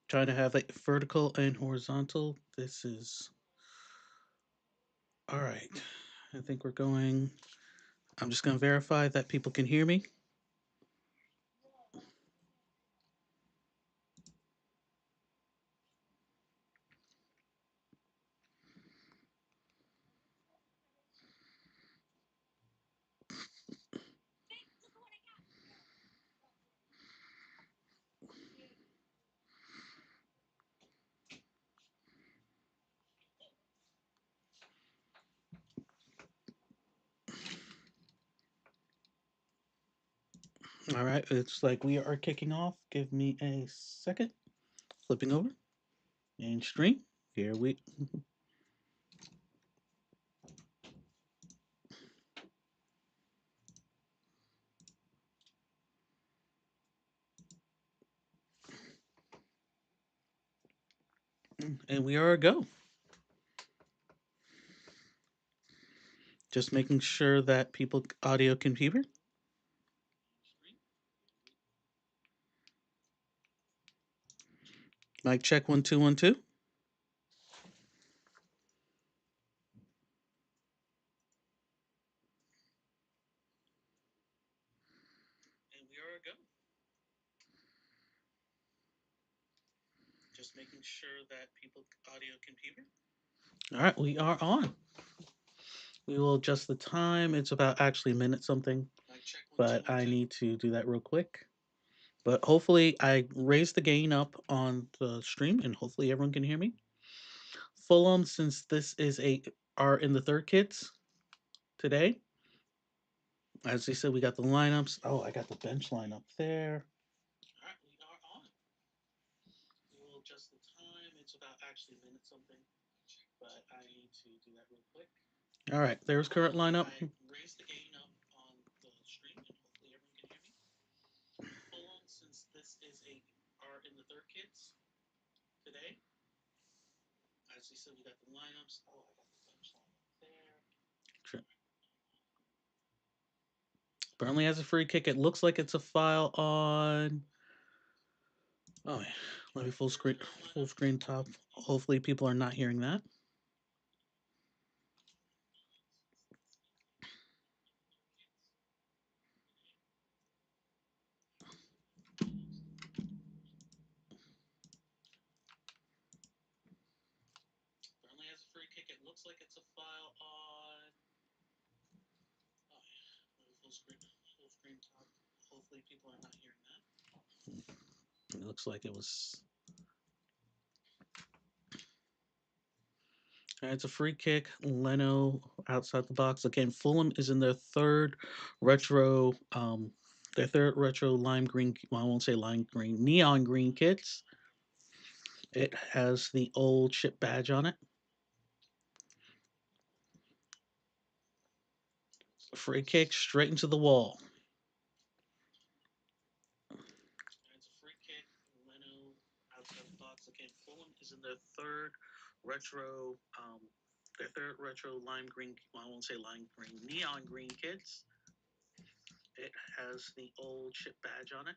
Trying to have it vertical and horizontal. This is all right. I think we're going. I'm just going to verify that people can hear me. All right, it's like we are kicking off. Give me a second. Flipping over and stream. Here we. And we are a go. Just making sure that people audio can hear. Mic check 1 2 1 2. And we are a go. Just making sure that people audio can hear. All right, we are on. We will adjust the time. It's about actually a minute something, but I need to do that real quick. But hopefully, I raised the gain up on the stream, and hopefully everyone can hear me. Fulham, since this is a are in the third kits today. As they said, we got the lineups. Oh, I got the bench lineup there. All right, we are on. We will adjust the time. It's about actually a minute something, but I need to do that real quick. All right, there's current lineup. I raised the gain up on the stream, and hopefully everyone can hear me. Fulham, since this is a are in the third kits today. As they said, we got the lineups. Oh, I got the bench lineup there. Sure. Burnley has a free kick. It looks like it's a foul on. Oh, yeah. Let me full screen top. Hopefully, people are not hearing that. Burnley has a free kick. It looks like it's a foul on. Oh, yeah. Let me full screen top. Hopefully, people are not hearing that. It looks like it was. All right, it's a free kick. Leno outside the box again. Fulham is in retro, their third retro lime green. Well, I won't say lime green, neon green kits. It has the old ship badge on it. Free kick straight into the wall. It's a free kick. Leno outside the box again. Fulham is in retro, um, their third retro lime green. Well, I won't say lime green, neon green kits. It has the old ship badge on it.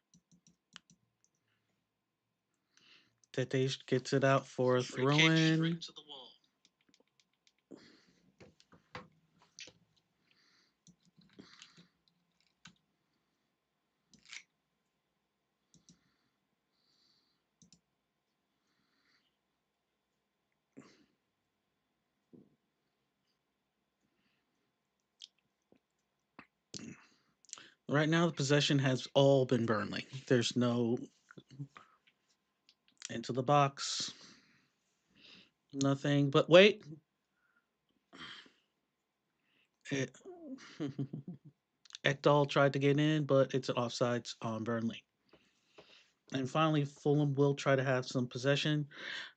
Tete gets it out for a throw in. Right now, the possession has all been Burnley. There's no into the box, nothing. But wait, it, Ekdal tried to get in, but it's an offsides on Burnley. And finally, Fulham will try to have some possession.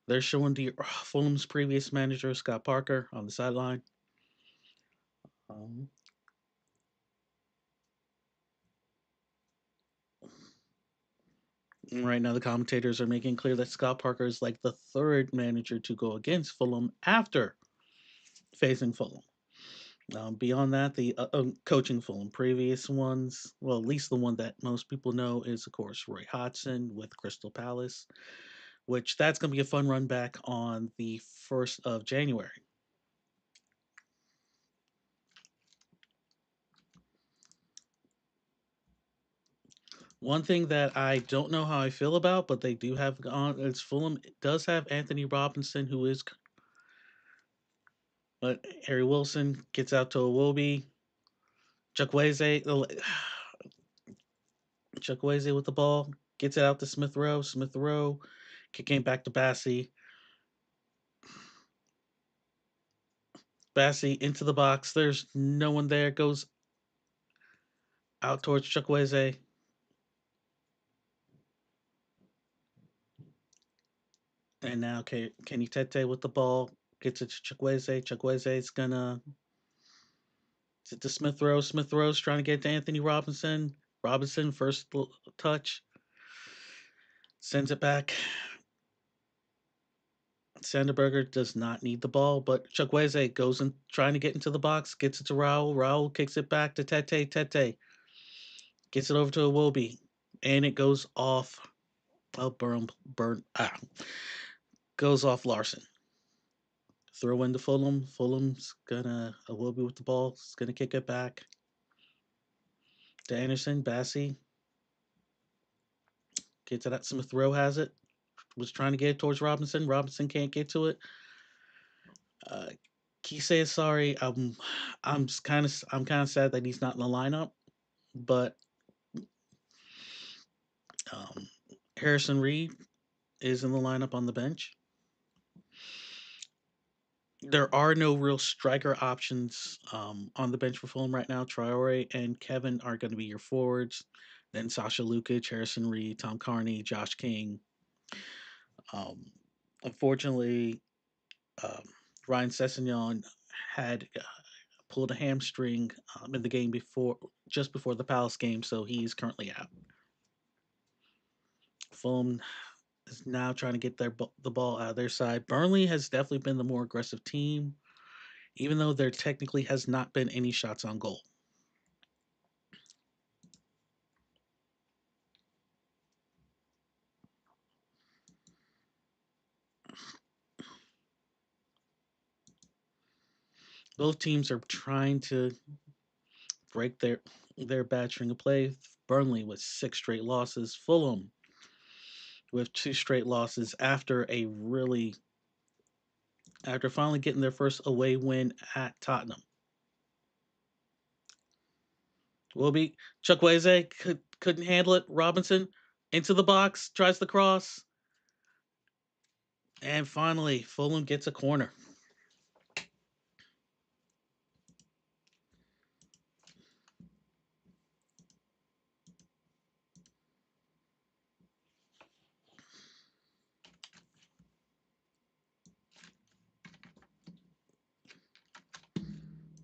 They're showing Fulham's previous manager, Scott Parker, on the sideline. Um, right now, the commentators are making clear that Scott Parker is like the third manager to go against Fulham after facing Fulham. Beyond that, the coaching Fulham previous ones, well, at least the one that most people know is, of course, Roy Hodgson with Crystal Palace. which that's going to be a fun run back on the 1st of January. One thing that I don't know how I feel about, but they do have on it's Fulham does have Anthony Robinson, who is, but Harry Wilson gets out to Iwobi. Chukwueze, Chukwueze with the ball gets it out to Smith Rowe. Smith Rowe kicking back to Bassey. Bassey into the box. There's no one there. Goes out towards Chukwueze. And now Kenny Tete with the ball. Gets it to Chukwueze. Chukwueze's gonna to Smith Rowe. Smith Rowe's trying to get to Anthony Robinson. Robinson, first touch. Sends it back. Sanderberger does not need the ball, but Chukwueze goes in trying to get into the box, gets it to Raul. Raul kicks it back to Tete. Tete gets it over to Iwobi, and it goes off. Oh, goes off Larson. Throw into Fulham. Fulham's gonna Iwobi with the ball. Is gonna kick it back to Anderson. Bassey gets it at Smith Rowe. Has it. Was trying to get it towards Robinson. Robinson can't get to it. Kise is sorry. I'm kind of sad that he's not in the lineup, but um, Harrison Reed is in the lineup on the bench. There are no real striker options on the bench for Fulham right now. Traore and Kevin are going to be your forwards. Then Sasha Lukic, Harrison Reed, Tom Carney, Josh King. Um, Unfortunately, um, Ryan Sessegnon had pulled a hamstring in the game just before the Palace game, so he's currently out. Fulham is now trying to get the ball out of their side. Burnley has definitely been the more aggressive team, even though there technically has not been any shots on goal. Both teams are trying to break their bad string of play. Burnley with 6 straight losses. Fulham with 2 straight losses after finally getting their first away win at Tottenham. Will be Chukwueze couldn't handle it. Robinson into the box, tries the cross, and finally Fulham gets a corner.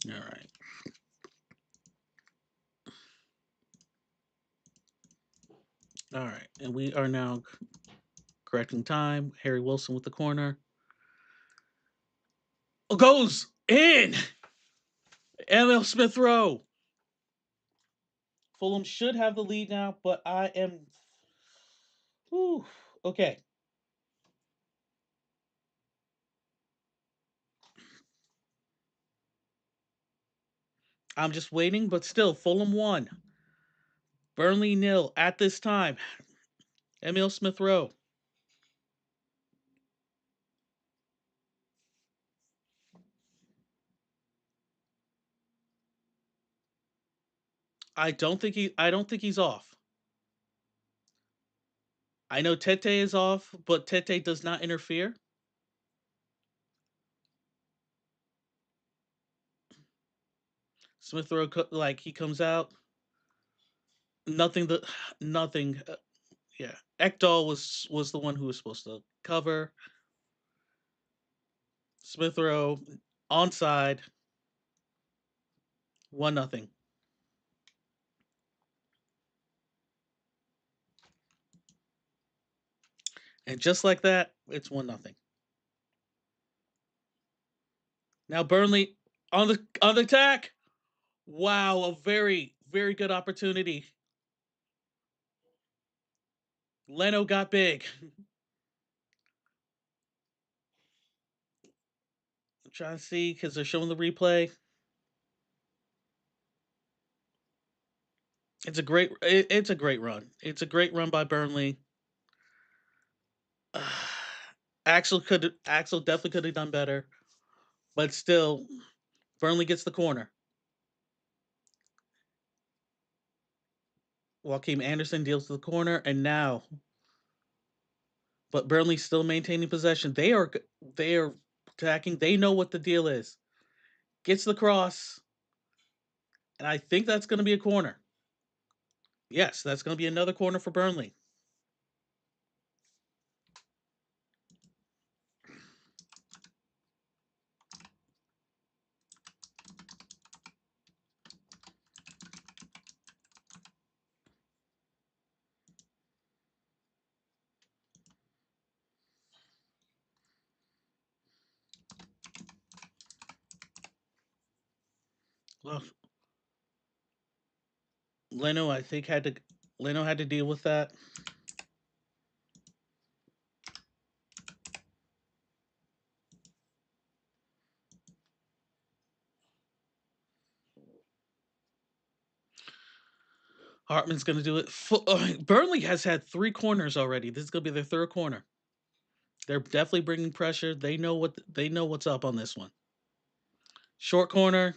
All right. All right. And we are now correcting time. Harry Wilson with the corner. Goes in! Emil Smith Rowe. Fulham should have the lead now, but I am. Whew, okay. I'm just waiting, but still, Fulham won. Burnley nil at this time. Emil Smith Rowe. I don't think he's off. I know Tete is off, but Tete does not interfere. Smith Rowe like he comes out. Nothing that nothing. Yeah, Ekdal was the one who was supposed to cover. Smith Rowe onside. 1-0. And just like that, it's 1-0. Now Burnley on the attack. Wow, a very good opportunity. Leno got big. trying to see because they're showing the replay. It's a great run. It's a great run by Burnley. Axel definitely could have done better, but still, Burnley gets the corner. Joaquim Anderson deals to the corner, and now, but Burnley still maintaining possession. They are attacking. They know what the deal is. Gets the cross, and I think that's going to be a corner. Yes, that's going to be another corner for Burnley. Well, Leno, I think Leno had to deal with that. Hartman's going to do it. Burnley has had 3 corners already. This is going to be their 3rd corner. They're definitely bringing pressure. They know what's up on this one. Short corner.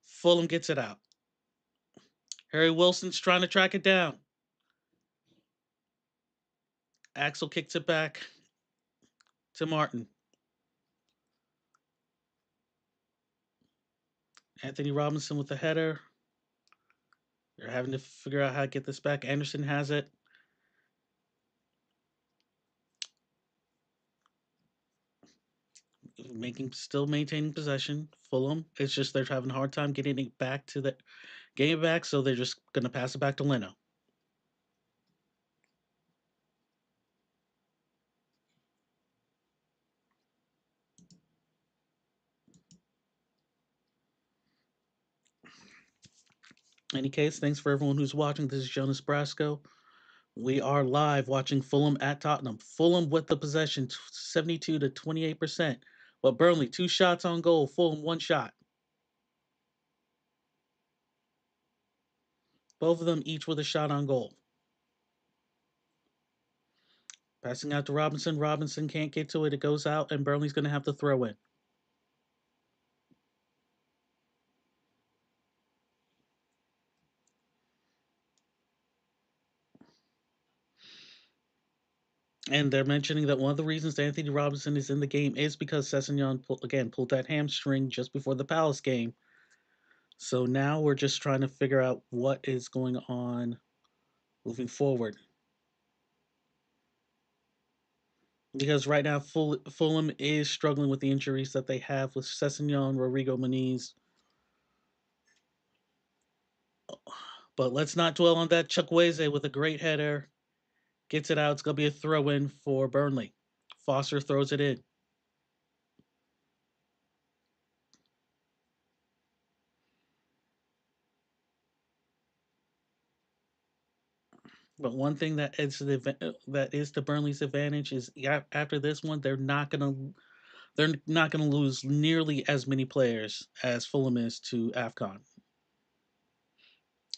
Fulham gets it out. Harry Wilson's trying to track it down. Axel kicks it back to Martin. Anthony Robinson with the header. They're having to figure out how to get this back. Anderson has it. Still maintaining possession. Fulham. It's just they're having a hard time getting it back to the game back, so they're just gonna pass it back to Leno. In any case, thanks for everyone who's watching. This is Jonas Brasco. We are live watching Fulham at Tottenham. Fulham with the possession, 72 to 28%. But Burnley, 2 shots on goal. Fulham, 1 shot. Both of them each with a shot on goal. Passing out to Robinson. Robinson can't get to it. It goes out, and Burnley's going to have to throw in. And they're mentioning that one of the reasons Anthony Robinson is in the game is because Sessegnon, pulled that hamstring just before the Palace game. So now we're just trying to figure out what is going on moving forward. Because right now, Fulham is struggling with the injuries that they have with Sessegnon, Rodrigo Muniz. But let's not dwell on that. Chukwueze with a great header gets it out. It's going to be a throw in for Burnley. Foster throws it in. But one thing that is to Burnley's advantage is after this one, they're not gonna lose nearly as many players as Fulham is to Afcon.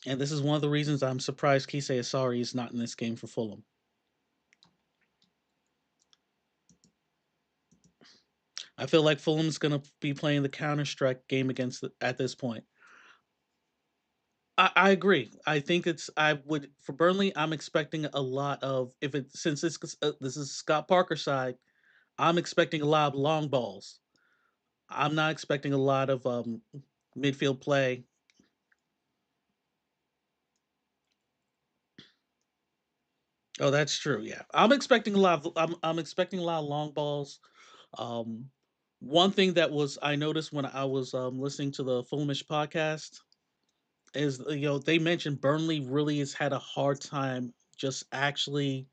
And this is one of the reasons I'm surprised Kise Asari is not in this game for Fulham. I feel like Fulham's gonna be playing the counter strike game at this point. I agree. I think it's I would for Burnley. I'm expecting a lot of if it since this is Scott Parker's side. I'm expecting a lot of long balls. I'm not expecting a lot of midfield play. Oh, that's true. Yeah, I'm expecting a lot of long balls. Um, One thing that was I noticed when I was listening to the Fulhamish podcast is they mentioned Burnley really has had a hard time just actually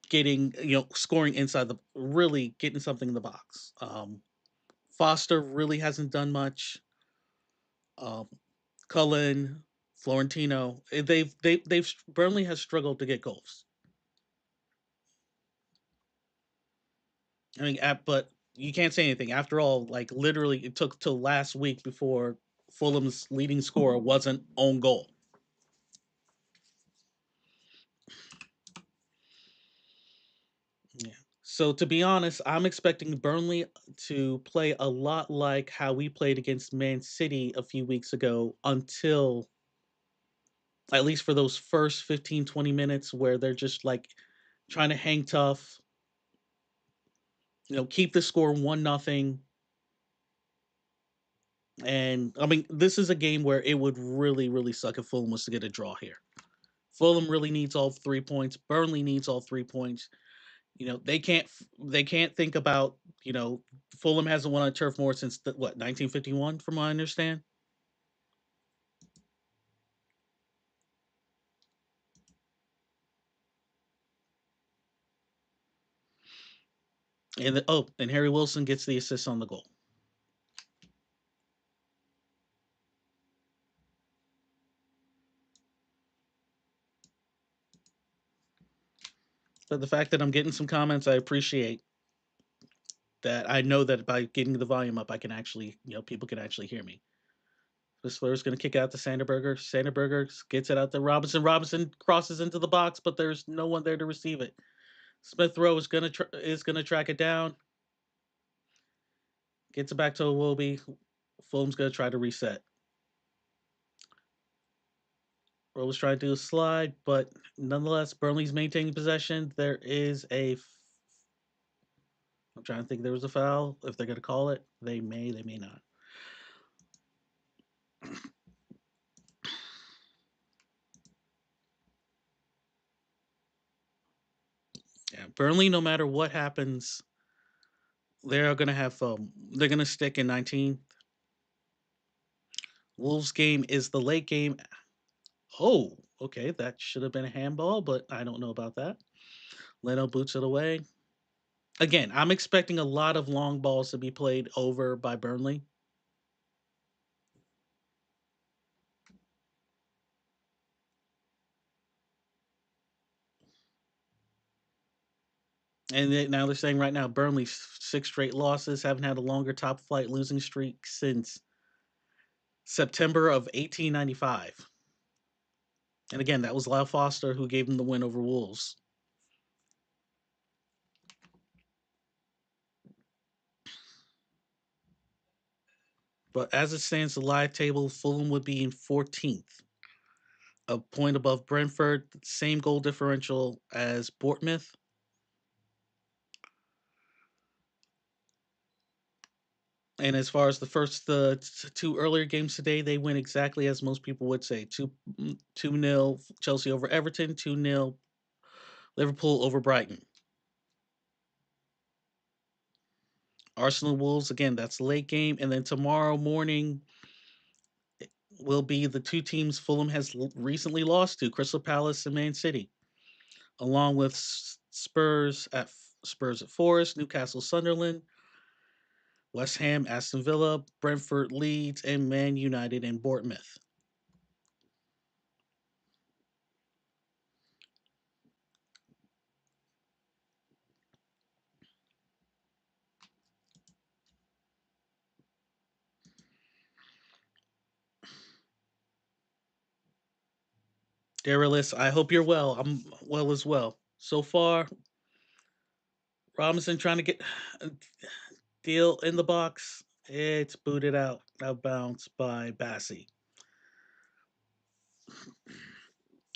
getting scoring inside the really getting something in the box. Foster really hasn't done much. Um, Cullen, Florentino, they've Burnley has struggled to get goals. I mean, but you can't say anything. After all, like literally, it took till last week before Fulham's leading scorer wasn't own goal. Yeah. So to be honest, I'm expecting Burnley to play a lot like how we played against Man City a few weeks ago until at least for those first 15, 20 minutes where they're just like trying to hang tough, keep the score 1-0. And I mean, this is a game where it would really, really suck if Fulham was to get a draw here. Fulham really needs all 3 points. Burnley needs all 3 points. They can't think about Fulham hasn't won on Turf Moor since 1951, from what I understand. And Harry Wilson gets the assist on the goal. But the fact that I'm getting some comments, I appreciate that. I know that by getting the volume up, I can actually, people can actually hear me. Whistler is going to kick it out to Sanderberger. Sanderberger gets it out to Robinson. Robinson crosses into the box, but there's no one there to receive it. Smith Rowe is gonna track it down. Gets it back to Iwobi. Fulham's gonna try to reset. Rowe was trying to do a slide, but nonetheless, Burnley's maintaining possession. There is a. I'm trying to think. There was a foul. If they're gonna call it, they may. They may not. Yeah, Burnley. No matter what happens, they're gonna have. They're gonna stick in 19th. Wolves game is the late game. Oh, okay, that should have been a handball, but I don't know about that. Leno boots it away. Again, I'm expecting a lot of long balls to be played over by Burnley. And now they're saying right now Burnley's 6 straight losses, haven't had a longer top flight losing streak since September of 1895. And again, that was Lyle Foster who gave them the win over Wolves. But as it stands, the live table, Fulham would be in 14th, a point above Brentford, same goal differential as Bournemouth. And as far as the first two earlier games today, they went exactly as most people would say: 2-0 Chelsea over Everton, 2-0 Liverpool over Brighton. Arsenal Wolves, again, that's late game. And then tomorrow morning will be the two teams Fulham has recently lost to: Crystal Palace and Man City, along with Spurs at Forest, Newcastle Sunderland, West Ham Aston Villa, Brentford Leeds, and Man United and Bournemouth. Darius, I hope you're well. I'm well as well. So far, Robinson trying to get a deal in the box. It's booted out of bounds by Bassi.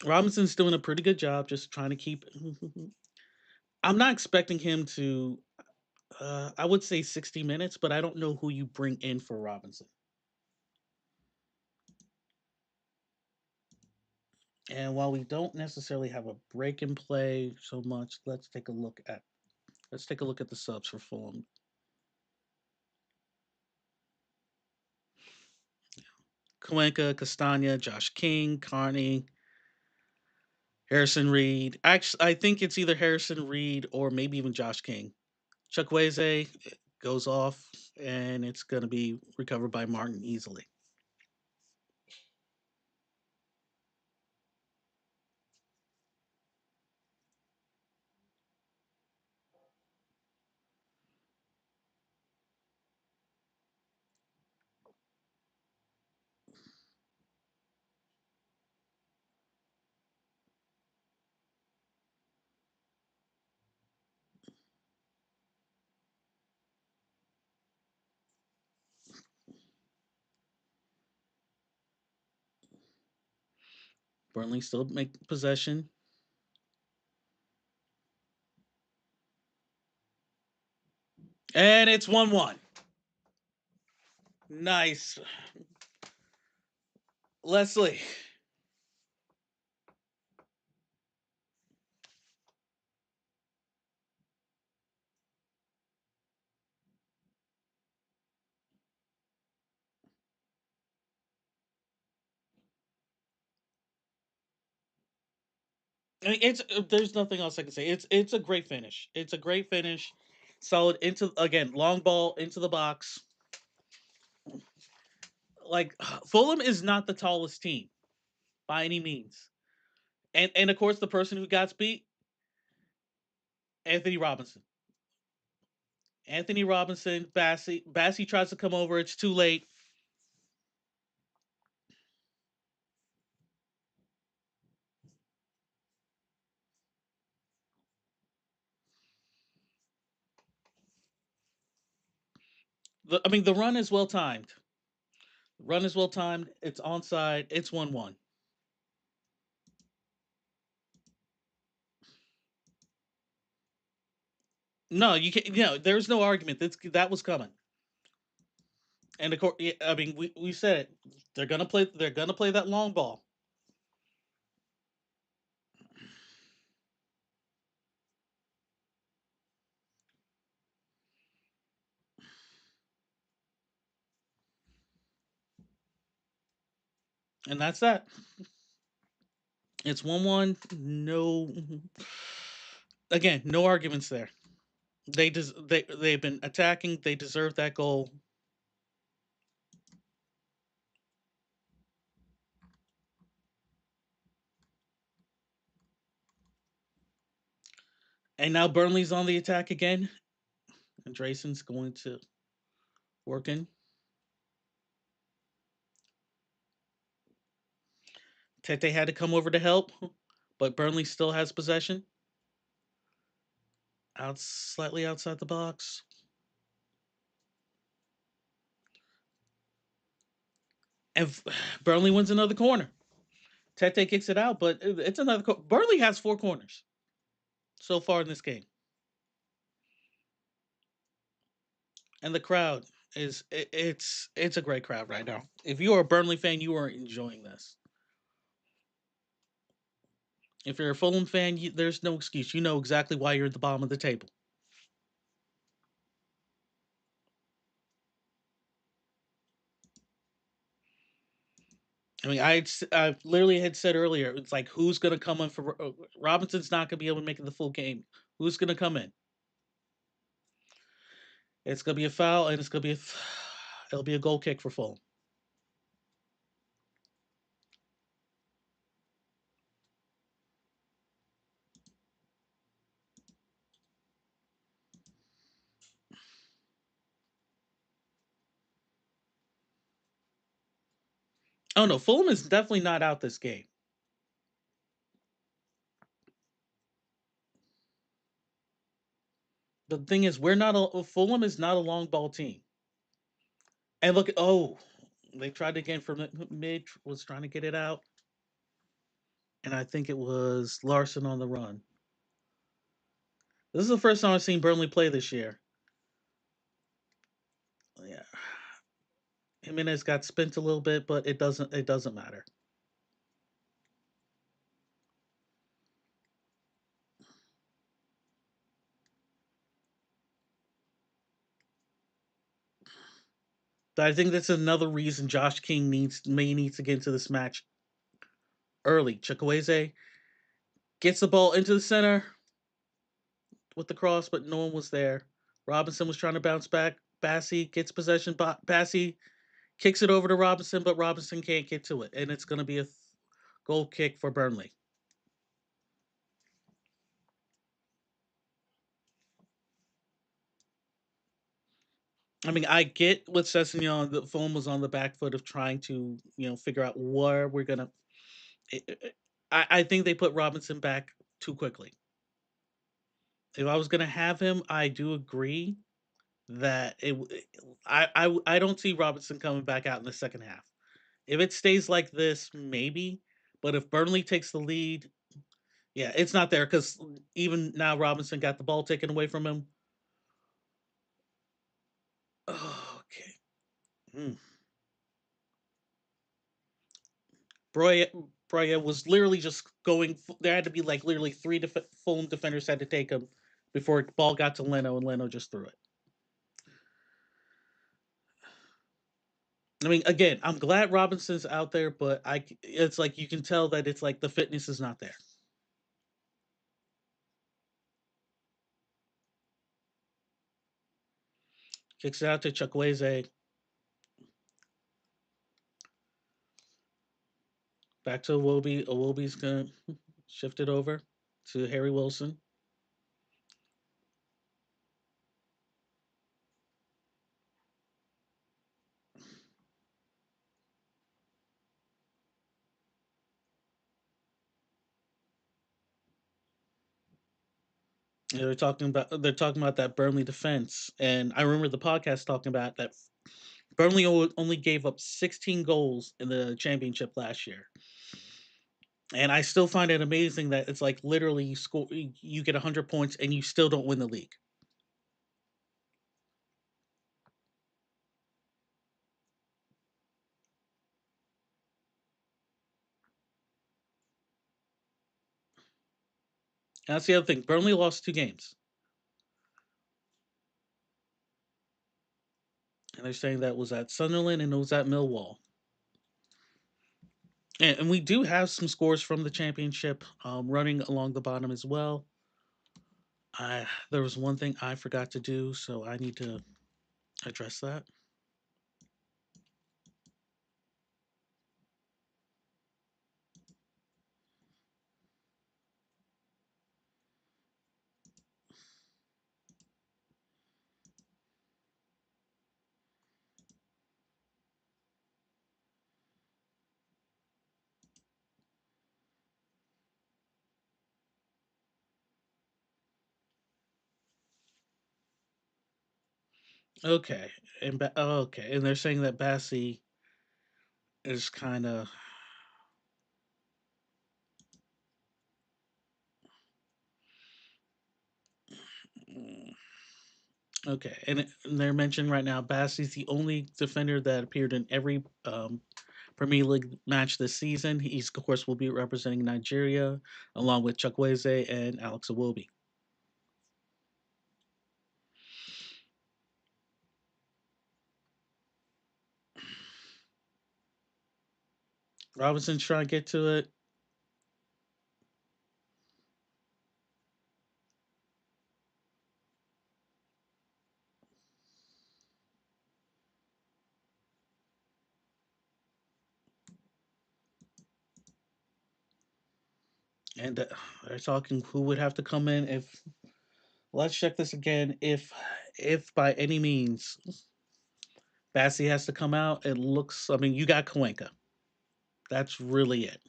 Robinson's doing a pretty good job just trying to keep. I'm not expecting him to. I would say 60 minutes, but I don't know who you bring in for Robinson. And while we don't necessarily have a break and play so much, let's take a look at the subs for Fulham. Cuenca, Castagna, Josh King, Carney, Harrison Reed. Actually, I think it's either Harrison Reed or maybe even Josh King. Chukwueze goes off, and it's going to be recovered by Martin easily. Burnley still make possession. And it's 1-1. Nice. Leslie. I mean, it's there's nothing else I can say. It's a great finish. It's a great finish. Solid into again, long ball into the box. Like Fulham is not the tallest team by any means. And of course the person who got beat, Anthony Robinson. Anthony Robinson, Bassie tries to come over, it's too late. I mean the run is well timed. Run is well timed. It's onside. It's 1-1. No, you can't. There's no argument. That was coming. And of course, I mean, we said it. They're gonna play. They're gonna play that long ball, and that's that. It's 1-1. No, again, no arguments there. They've been attacking. They deserve that goal. And now Burnley's on the attack again. And Drayson's going to work in. Tete had to come over to help, but Burnley still has possession. Out slightly outside the box. And Burnley wins another corner. Tete kicks it out, but it's another. Burnley has 4 corners so far in this game, and the crowd it's a great crowd right now. If you are a Burnley fan, you are enjoying this. If you're a Fulham fan, there's no excuse. You know exactly why you're at the bottom of the table. I mean, I literally had said earlier, it's like who's going to come in for Robinson's not going to be able to make it the full game. Who's going to come in? It's going to be a foul, and it'll be a goal kick for Fulham. Oh no, Fulham is definitely not out this game. The thing is, we're not a Fulham is not a long ball team. And look, they tried again from mid, was trying to get it out, and I think it was Larson on the run. This is the first time I've seen Burnley play this year. Yeah, Jimenez got spent a little bit, but it doesn't matter. But I think that's another reason Josh King needs to get into this match early. Chukwueze gets the ball into the center with the cross, but no one was there. Robinson was trying to bounce back. Bassie gets possession. Bassie kicks it over to Robinson, but Robinson can't get to it, and it's going to be a goal kick for Burnley. I mean, I get with Sessegnon, the phone was on the back foot of trying to, figure out where we're gonna. I think they put Robinson back too quickly. If I was gonna have him, I do agree that I don't see Robinson coming back out in the second half. If it stays like this, maybe, But if Burnley takes the lead, yeah, it's not there because even now Robinson got the ball taken away from him. Oh, okay. Mm. Broya was literally just going. There had to be like literally three Fulham defenders had to take him before the ball got to Leno, and Leno just threw it. I mean, again, I'm glad Robinson's out there, but it's like you can tell that it's like the fitness is not there. Kicks it out to Chukwueze. Back to Iwobi. Iwobi's gonna shift it over to Harry Wilson. They're talking about that Burnley defense, and I remember the podcast talking about that Burnley only gave up 16 goals in the championship last year, and I still find it amazing that it's like literally you get 100 points and you still don't win the league. And that's the other thing. Burnley lost 2 games, and they're saying that was at Sunderland and it was at Millwall. And we do have some scores from the championship running along the bottom as well. There was one thing I forgot to do, so I need to address that. Okay, and they're saying that Bassi is kind of okay, and they're mentioning right now Bassi's the only defender that appeared in every Premier League match this season. He's of course will be representing Nigeria along with Chukwueze and Alex Iwobi. Robinson's trying to get to it. And they're talking who would have to come in if. Let's check this again. If by any means Bassi has to come out, it looks. I mean, you got Cuenca. That's really it.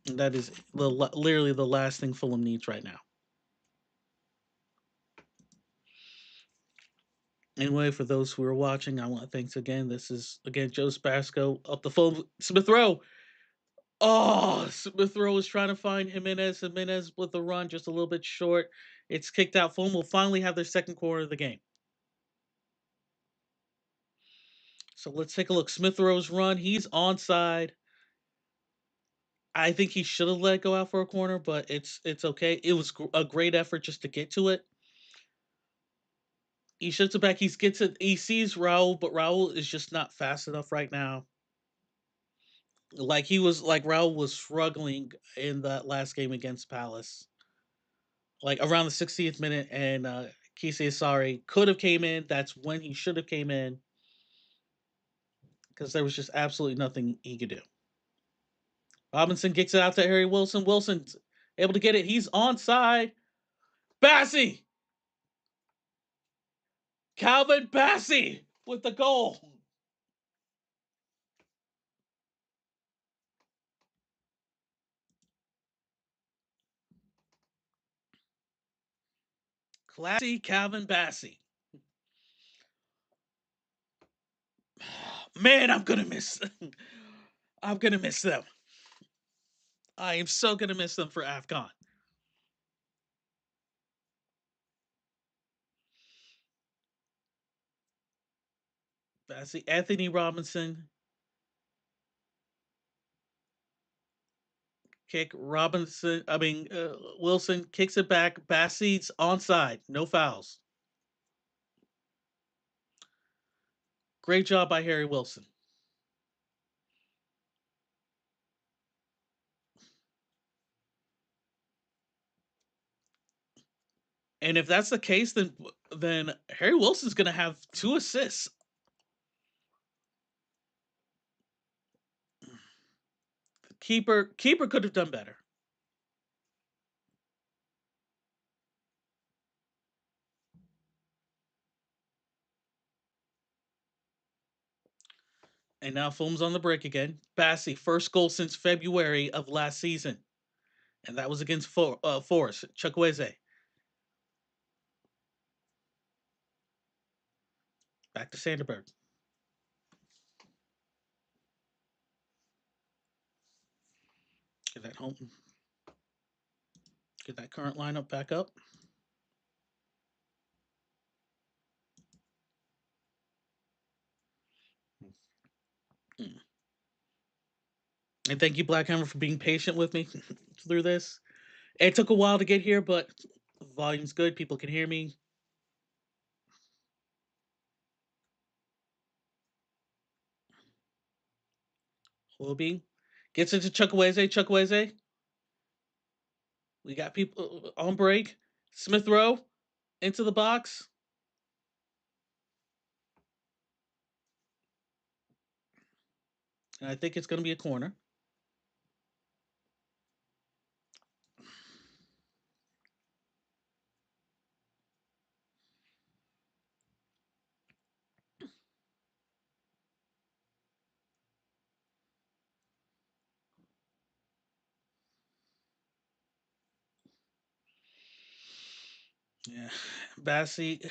And that is literally the last thing Fulham needs right now. Anyway, for those who are watching, I want to thanks again. This is again Joe Spasco up the Fulham Smith Rowe. Oh, Smith Rowe is trying to find Jimenez. Jimenez with the run just a little bit short. It's kicked out. Fulham will finally have their second quarter of the game. So let's take a look. Smith Rowe's run. He's onside. I think he should have let it go out for a corner, but it's okay. It was a great effort just to get to it. He shoots it back. He gets it. He sees Raul, but Raul is just not fast enough right now. Like Raul was struggling in that last game against Palace, like around the 60th minute, and Kise Asari could have came in. That's when he should have came in because there was just absolutely nothing he could do. Robinson kicks it out to Harry Wilson. Wilson's able to get it. He's onside. Bassi, Calvin Bassi with the goal. Classy Calvin Bassi. Man, I'm gonna miss. I'm gonna miss them. I am so gonna miss them for Afcon. That's the Anthony Robinson kick. Wilson kicks it back. Bassey's onside. No fouls. Great job by Harry Wilson. And if that's the case, then Harry Wilson's gonna have 2 assists. Keeper could have done better. And now Fulham's on the break again. Bassey, first goal since February of last season. And that was against Forest. Chukwueze. Back to Sanderberg. Get that home. Get that current lineup back up. Mm. And thank you, Blackhammer, for being patient with me through this. It took a while to get here, but volume's good. People can hear me. Will be. Gets into Chukwueze. Chukwueze. We got people on break. Smith Rowe into the box. And I think it's going to be a corner. Yeah, Bassey,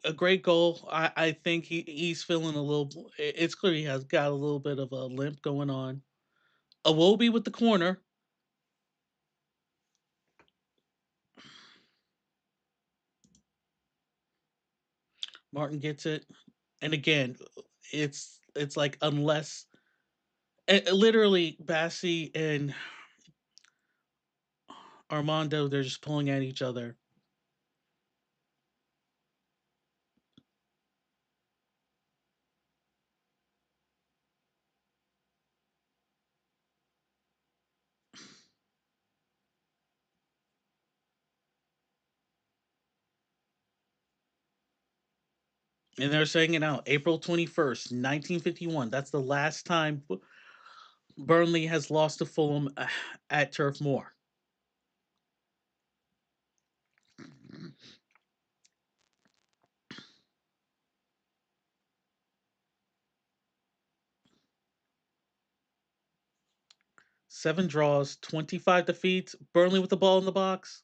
a great goal. I think he's feeling a little. It's clear he has got a little bit of a limp going on. Awobi with the corner. Martin gets it, and again, it's like unless literally Bassey and Armando, they're just pulling at each other. And they're saying it out. April 21st, 1951. That's the last time Burnley has lost to Fulham at Turf Moor. 7 draws, 25 defeats. Burnley with the ball in the box.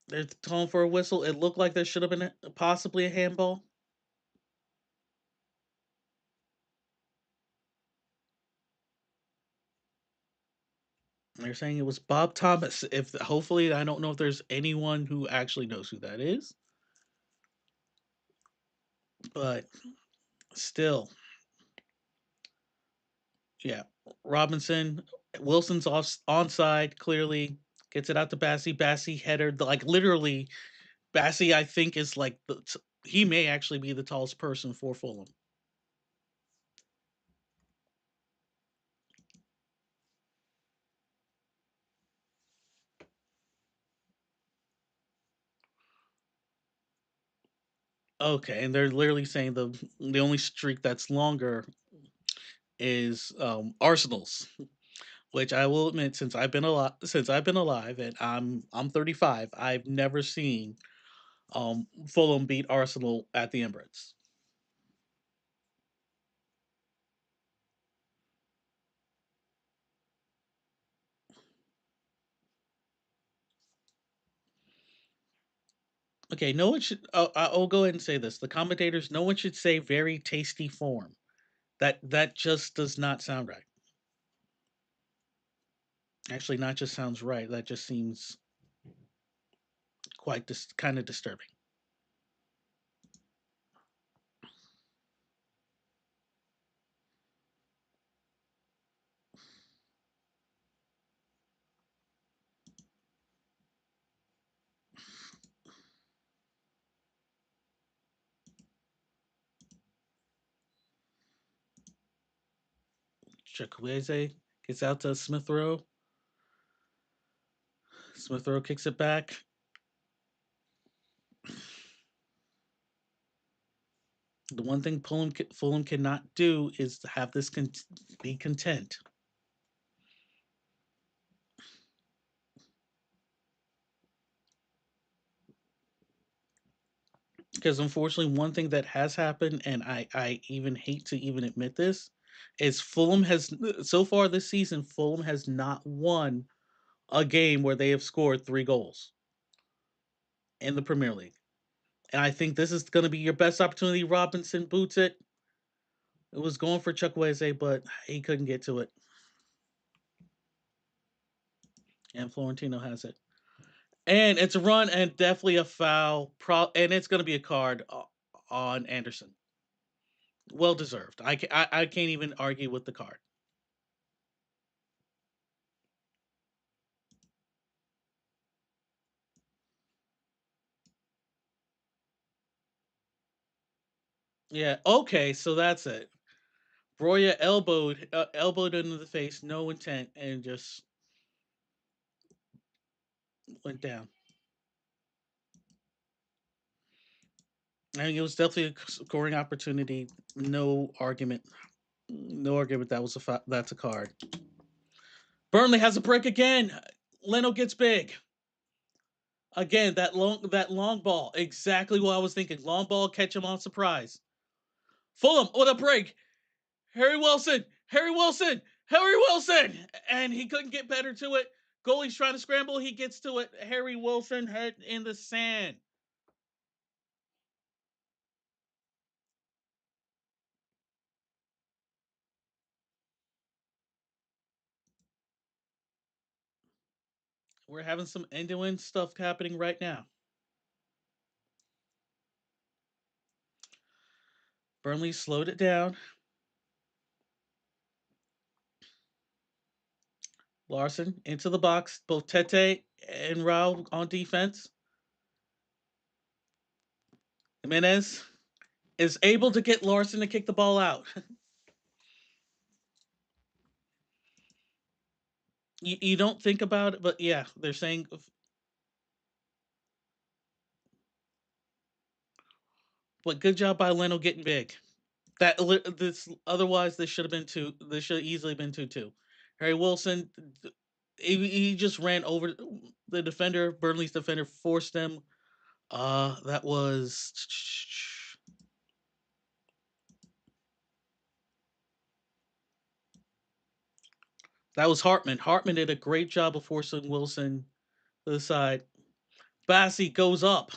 They're calling for a whistle. It looked like there should have been possibly a handball. They're saying it was Bob Thomas. If hopefully, I don't know if there's anyone who actually knows who that is, but still, yeah. Robinson, Wilson's off onside. Clearly, gets it out to Bassey. Bassey header, like literally. Bassey, I think, is like he may actually be the tallest person for Fulham. Okay, and they're literally saying the only streak that's longer is Arsenal's, which I will admit, since I've been alive, and I'm 35, I've never seen Fulham beat Arsenal at the Emirates. Okay, no one should. I'll go ahead and say this: the commentators, no one should say "very tasty form." That just does not sound right. Actually, not just sounds right. That just seems quite kind of disturbing. Chukwueze gets out to Smith Rowe. Smith Rowe kicks it back. The one thing Fulham cannot do is have this be content. Because unfortunately, one thing that has happened, and I even hate to even admit this, is Fulham has so far this season, Fulham has not won a game where they have scored 3 goals in the Premier League. And I think this is going to be your best opportunity. Robinson boots it. It was going for Chukwueze, but he couldn't get to it. And Florentino has it. And it's a run and definitely a foul. And it's going to be a card on Anderson. Well deserved. I can't even argue with the card. Yeah. Okay. So that's it. Broya elbowed into the face, no intent, and just went down. I mean, it was definitely a scoring opportunity. No argument. No argument. That's a card. Burnley has a break again. Leno gets big. Again, that long ball. Exactly what I was thinking. Long ball, catch him on surprise. Fulham, what a break. Harry Wilson. Harry Wilson. Harry Wilson. And he couldn't get better to it. Goalie's trying to scramble. He gets to it. Harry Wilson head in the sand. We're having some end to end stuff happening right now. Burnley slowed it down. Larson into the box. Both Tete and Raul on defense. Jimenez is able to get Larson to kick the ball out. You don't think about it, but yeah, they're saying, but good job by Leno getting big. This otherwise this should have been two. This should have easily been 2-2. Harry Wilson, he just ran over the defender. Burnley's defender forced him. That was Hartman. Hartman did a great job of forcing Wilson to the side. Bassi goes up.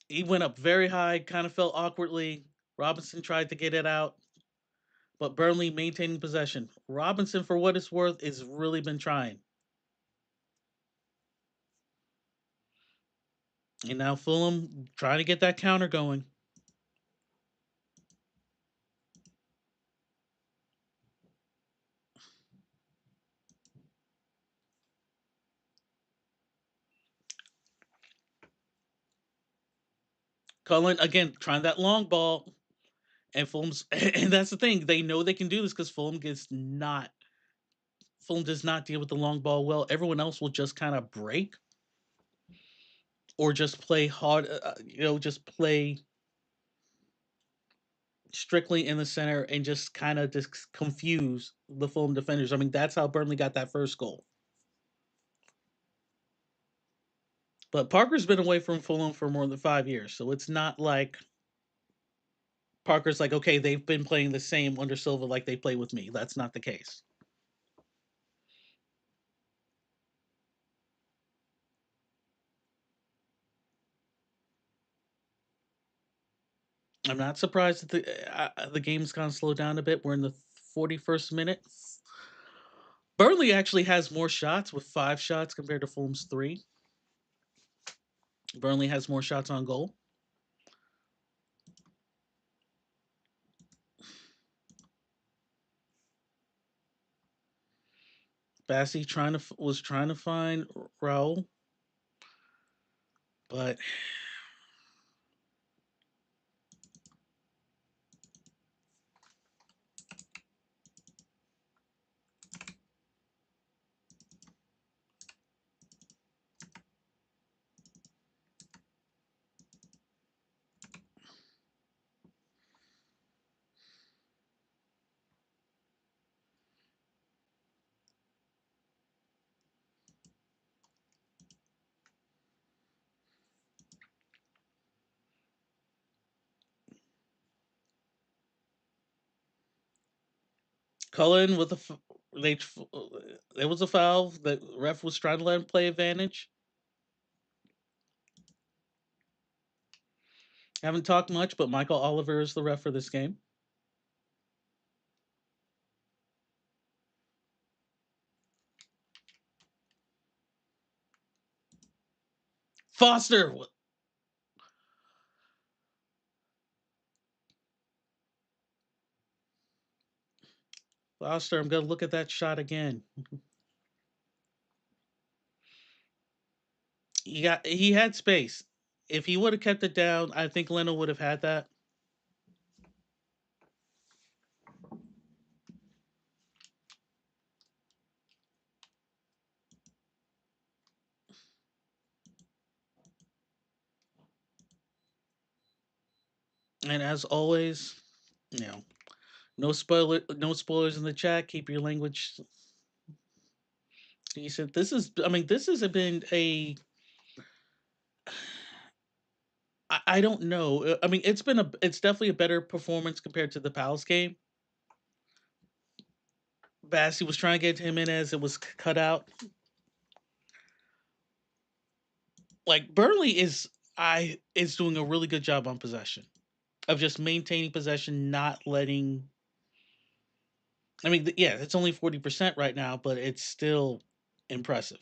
He went up very high, kind of fell awkwardly. Robinson tried to get it out, but Burnley maintaining possession. Robinson, for what it's worth, has really been trying. And now Fulham trying to get that counter going. Cullen again trying that long ball, and Fulham's and that's the thing. They know they can do this because Fulham does not deal with the long ball well. Everyone else will just kind of break or just play hard. Just play strictly in the center and just kind of just confuse the Fulham defenders. I mean, that's how Burnley got that first goal. But Parker's been away from Fulham for more than 5 years, so it's not like Parker's like, okay, they've been playing the same under Silva like they play with me. That's not the case. I'm not surprised that the game's kind of slowed down a bit. We're in the 41st minute. Burnley actually has more shots with 5 shots compared to Fulham's 3. Burnley has more shots on goal. Bassi was trying to find Raul, but Cullen with they there was a foul. The ref was trying to let him play advantage. Haven't talked much, but Michael Oliver is the ref for this game. Foster. Foster, I'm gonna look at that shot again. He had space. If he would have kept it down, I think Leno would have had that. And as always, you know, no spoilers in the chat. Keep your language decent. This has been a I don't know. It's definitely a better performance compared to the Palace game. Bassi was trying to get Jimenez, it was cut out. Like Burnley is doing a really good job on possession of just maintaining possession, not letting. Yeah, it's only 40% right now, but it's still impressive.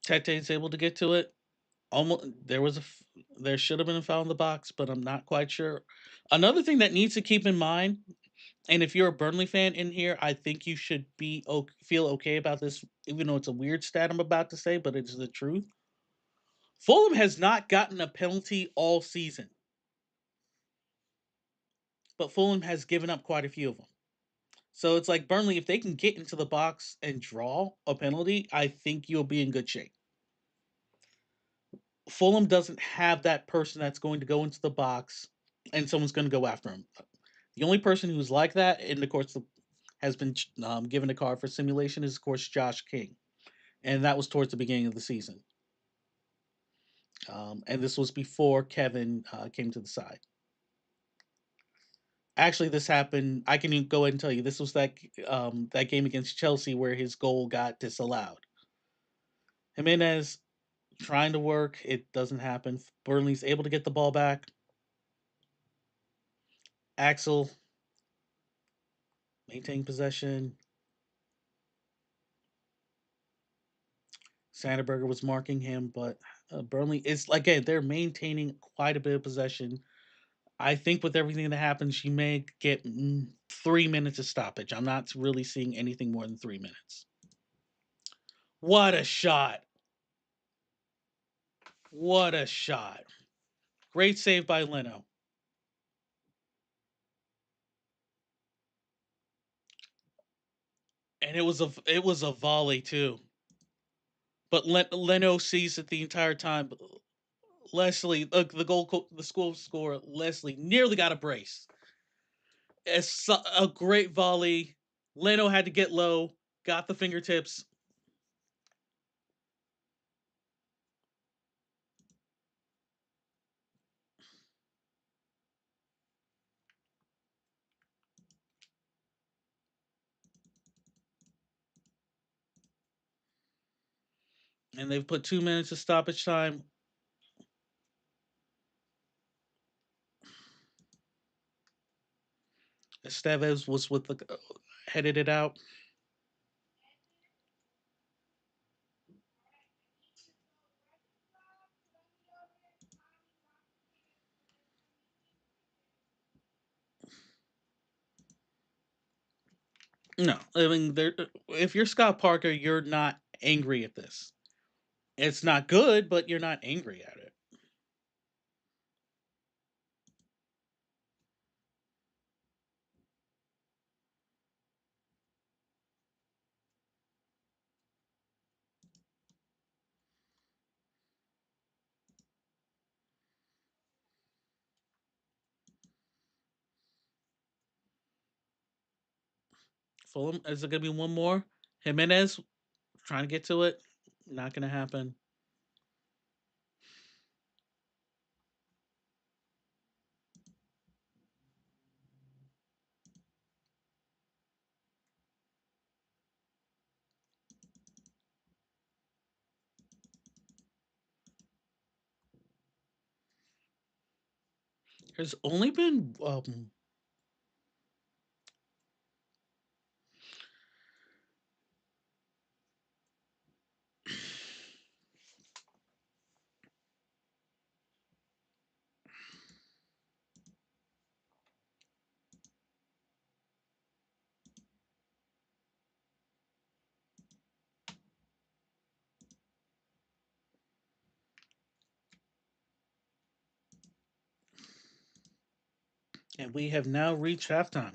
Tete's able to get to it. Almost there should have been a foul in the box, but I'm not quite sure. Another thing that needs to keep in mind, and if you're a Burnley fan in here, I think you should feel okay about this, even though it's a weird stat I'm about to say, but it's the truth. Fulham has not gotten a penalty all season, but Fulham has given up quite a few of them. So it's like Burnley, if they can get into the box and draw a penalty, I think you'll be in good shape. Fulham doesn't have that person that's going to go into the box and someone's going to go after him. The only person who's like that, and of course has been given a card for simulation, is of course Josh King, and that was towards the beginning of the season. And this was before Kevin came to the side. Actually, this happened. I can go ahead and tell you this was that game against Chelsea where his goal got disallowed. Jimenez trying to work, it doesn't happen. Burnley's able to get the ball back. Axel maintaining possession. Sandberger was marking him, but Burnley is again they're maintaining quite a bit of possession. I think with everything that happens, you may get 3 minutes of stoppage. I'm not really seeing anything more than 3 minutes. What a shot! What a shot! Great save by Leno. And it was a volley too. But Leno sees it the entire time. Leslie, the school scorer, Leslie nearly got a brace. It's a great volley. Leno had to get low, got the fingertips. And they've put 2 minutes of stoppage time. Estevez was with the headed it out. No, I mean, if you're Scott Parker, you're not angry at this. It's not good, but you're not angry at it. Fulham, is it going to be one more? Jimenez trying to get to it. Not going to happen. There's only been and we have now reached halftime.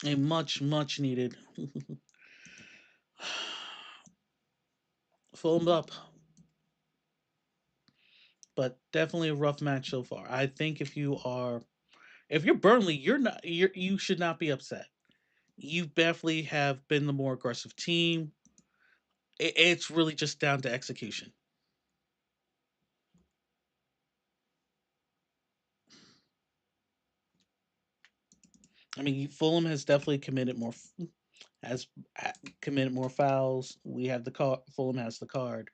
A much needed Fulham up, but definitely a rough match so far. I think if you're Burnley, you should not be upset. You definitely have been the more aggressive team. It's really just down to execution. I mean, Fulham has definitely has committed more fouls. We have the card. Fulham has the card.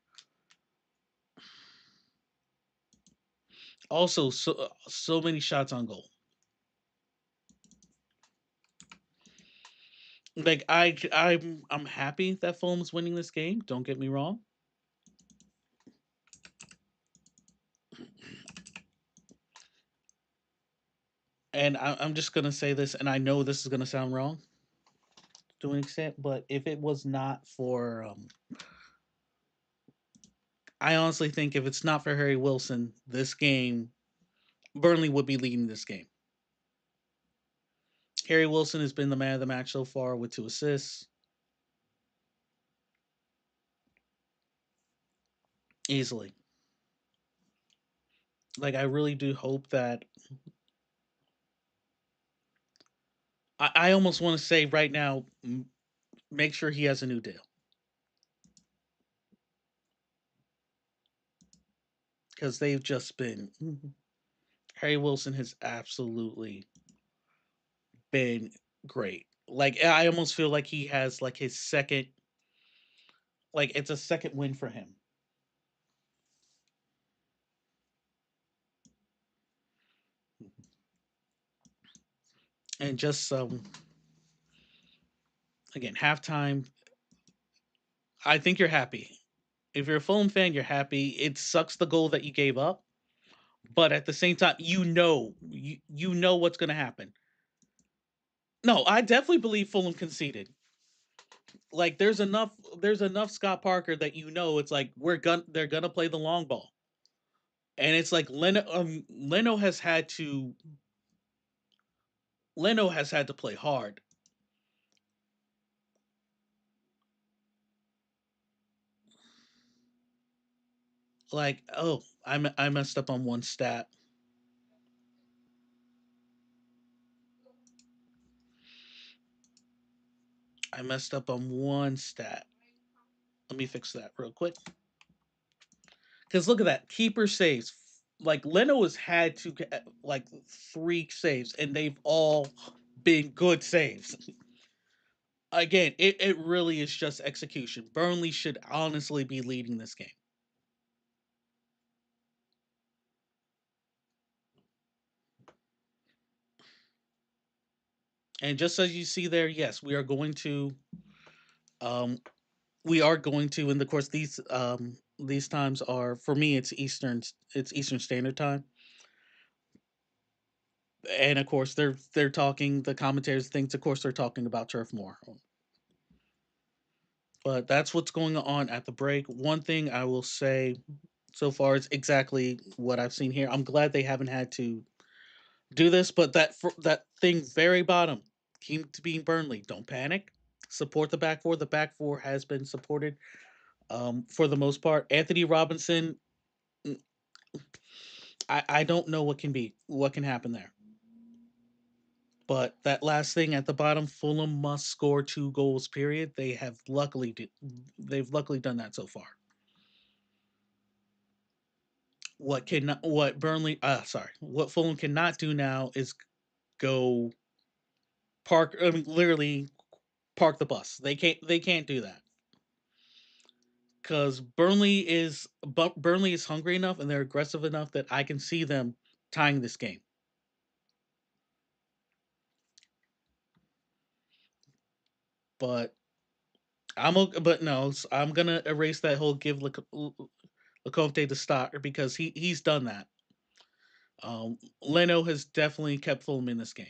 Also, so many shots on goal. Like I'm happy that Fulham's winning this game. Don't get me wrong. And I'm just gonna say this, and I know this is gonna sound wrong to an extent, but if it was not for, I honestly think if it's not for Harry Wilson, this game, Burnley would be leading this game. Harry Wilson has been the man of the match so far with 2 assists, easily. Like I really do hope that I almost want to say right now, make sure he has a new deal because they've just been. Harry Wilson has absolutely been great. Like I almost feel like he has like his second, like it's a second win for him. And just again, halftime. I think you're happy. If you're a Fulham fan, you're happy. It sucks the goal that you gave up, but at the same time, you know what's going to happen. No, I definitely believe Fulham conceded. Like there's enough Scott Parker that you know it's like they're gonna play the long ball, and it's like Leno has had to play hard. Like I messed up on one stat. I messed up on one stat. Let me fix that real quick. Because look at that keeper saves. Like Leno has had to get like 3 saves, and they've all been good saves. again, it really is just execution. Burnley should honestly be leading this game. And just as you see there, yes, um we are going to, and of course these times are, for me it's Eastern Standard Time. And of course they're talking, the commentators thinks of course they're talking about Turf Moor. But that's what's going on at the break. One thing I will say so far is exactly what I've seen here. I'm glad they haven't had to do this, but that thing very bottom, keep to being Burnley. Don't panic. Support the back four. The back four has been supported for the most part. Anthony Robinson, mm, I don't know what can happen there. But that last thing at the bottom, Fulham must score 2 goals. Period. They've luckily done that so far. What Fulham cannot do now is go park. I mean, literally park the bus. They can't do that because Burnley is hungry enough and they're aggressive enough that I can see them tying this game. But but no, I'm gonna erase that whole give Leconte the start because he's done that. Leno has definitely kept Fulham in this game.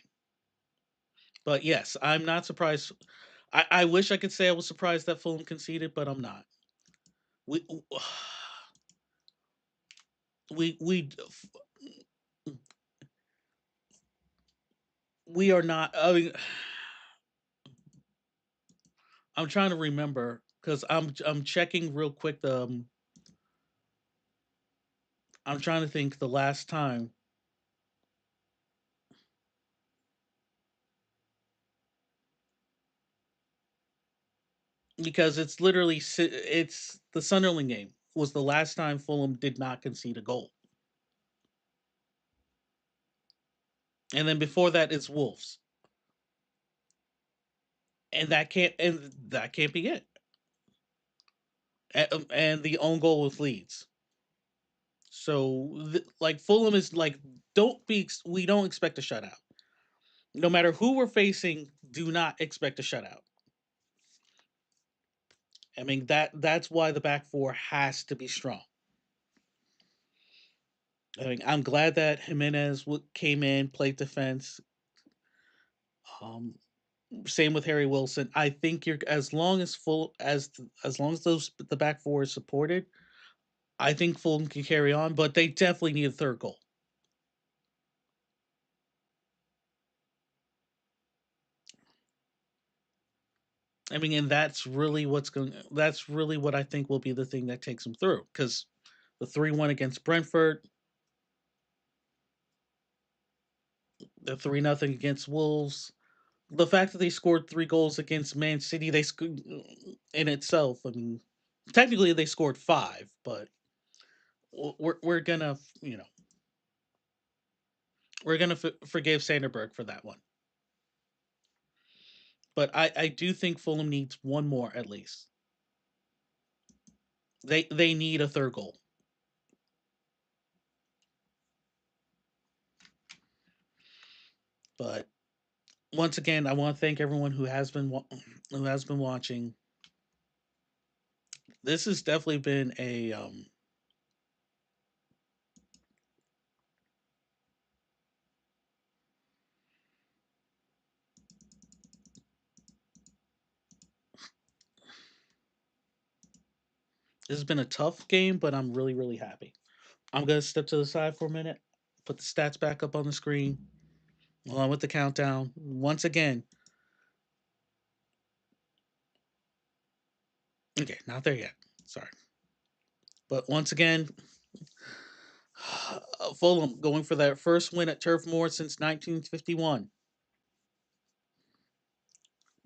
But yes, I'm not surprised. I wish I could say I was surprised that Fulham conceded, but I'm not. We we we are not. I mean, I'm trying to remember because I'm checking real quick. I'm trying to think the last time because it's the Sunderland game was the last time Fulham did not concede a goal, and then before that it's Wolves, and that can't be it. And the own goal with Leeds. So like Fulham is like we don't expect a shutout. No matter who we're facing, do not expect a shutout. I mean that's why the back four has to be strong. I mean, I'm glad that Jimenez came in, played defense. Um, Same with Harry Wilson. I think you're as long as those the back four is supported, I think Fulham can carry on. But they definitely need a third goal. I mean, and That's really what I think will be the thing that takes them through because the 3-1 against Brentford, the 3-0 against Wolves, the fact that they scored 3 goals against Man City, they in itself. I mean, technically they scored five, but we're gonna we're gonna forgive Sanderberg for that one. But I do think Fulham needs one more at least. They need a third goal. But once again, I want to thank everyone who has been watching. This has definitely been a this has been a tough game, but I'm really happy. I'm gonna step to the side for a minute, put the stats back up on the screen, along with the countdown. Once again, okay, not there yet. Sorry, but once again, Fulham going for their first win at Turf Moor since 1951.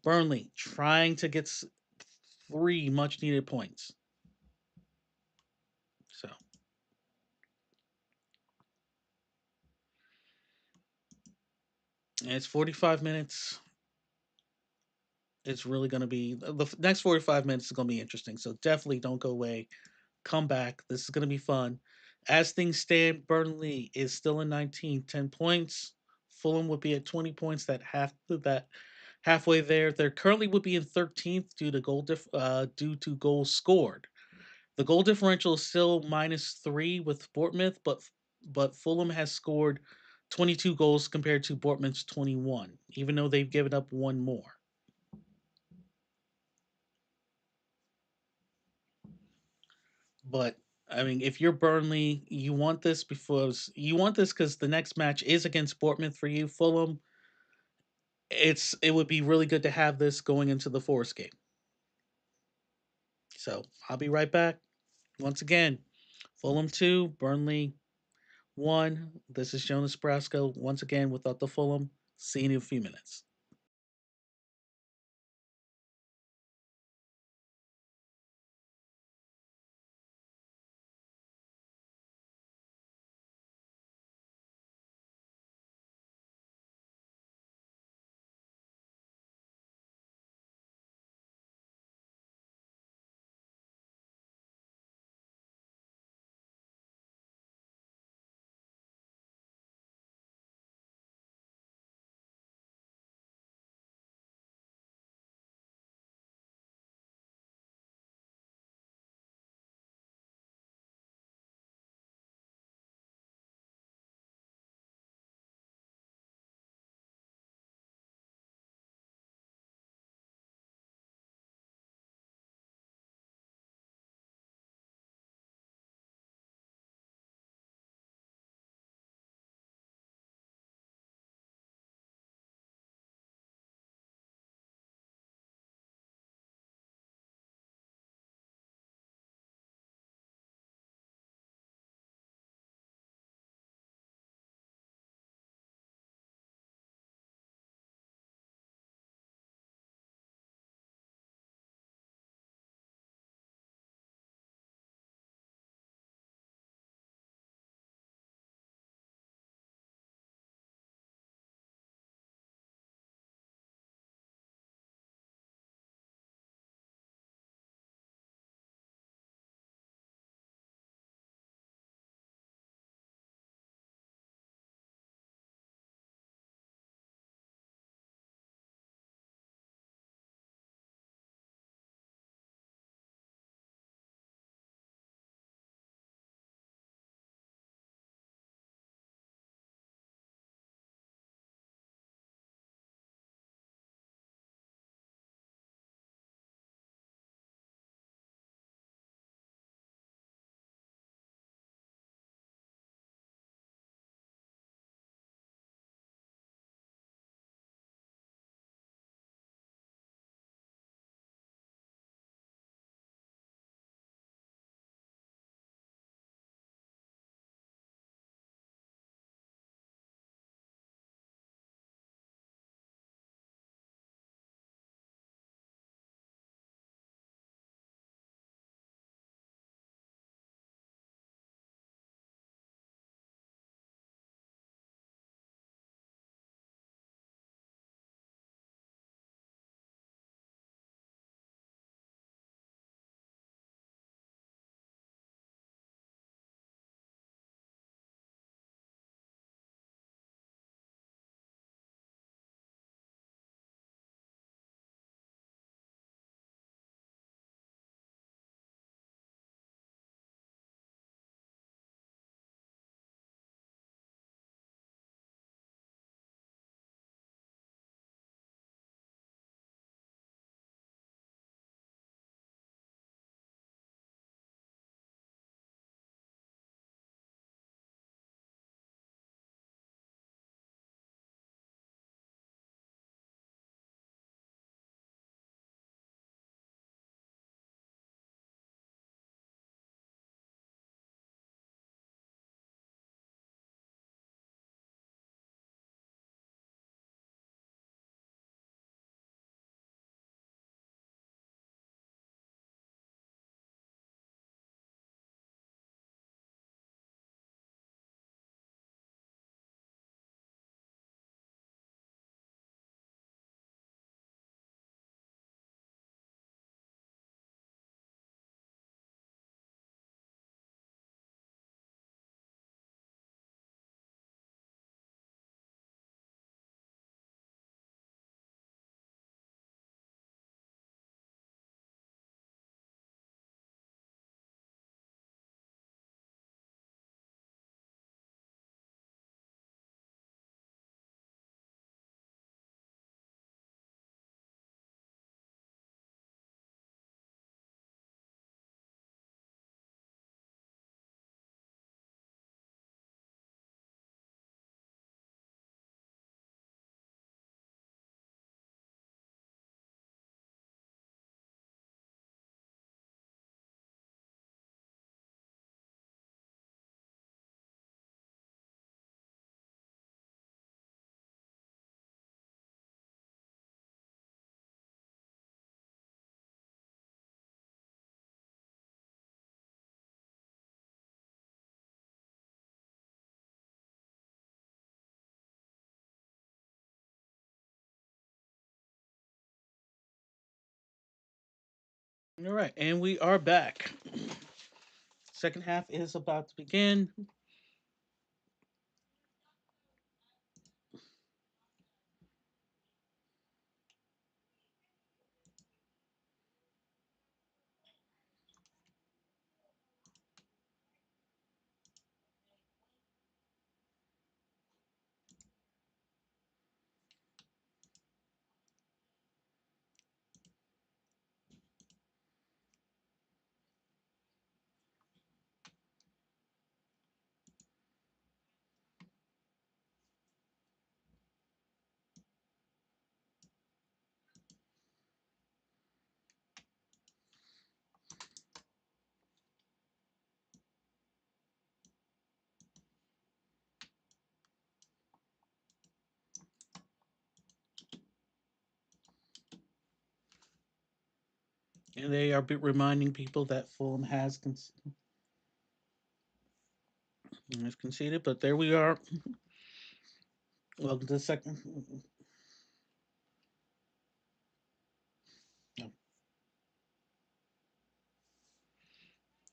Burnley trying to get 3 much needed points. So and it's 45 minutes It's really going to be the next 45 minutes is going to be interesting. So definitely don't go away. Come back. This is going to be fun. As things stand, Burnley is still in 19th, 10 points. Fulham would be at 20 points. That halfway there. They currently would be in 13th due to goals scored. The goal differential is still -3 with Bournemouth, but Fulham has scored 22 goals compared to Bournemouth's 21, even though they've given up one more. But I mean, if you're Burnley, you want this because the next match is against Bournemouth for you. Fulham, it would be really good to have this going into the Forest game. So I'll be right back. Once again, Fulham 2, Burnley 1. This is Jonas Brasco once again without the Fulham. See you in a few minutes. All right, and we are back. Second half is about to begin. And they are reminding people that Fulham has conceded, but there we are. Welcome to the second.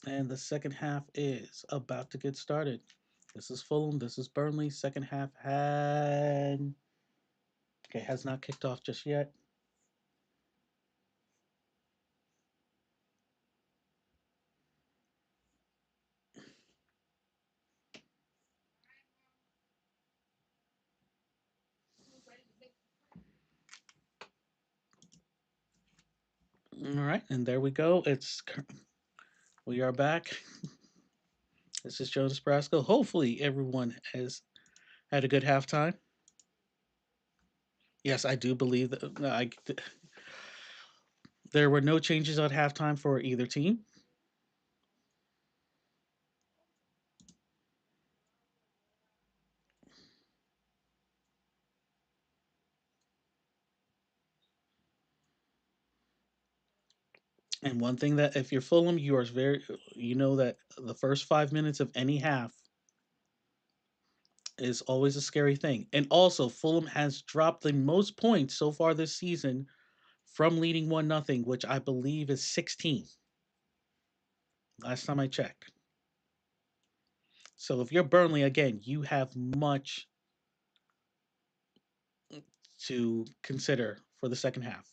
And the second half is about to get started. This is Fulham. This is Burnley. Second half has not kicked off just yet. All right, and there we go. We are back. This is Jonas Brasco. Hopefully, everyone has had a good halftime. Yes, I do believe that there were no changes at halftime for either team. And one thing that if you're Fulham, you know that the first 5 minutes of any half is always a scary thing. And also, Fulham has dropped the most points so far this season from leading 1-0, which I believe is 16. Last time I checked. So if you're Burnley again, you have much to consider for the second half.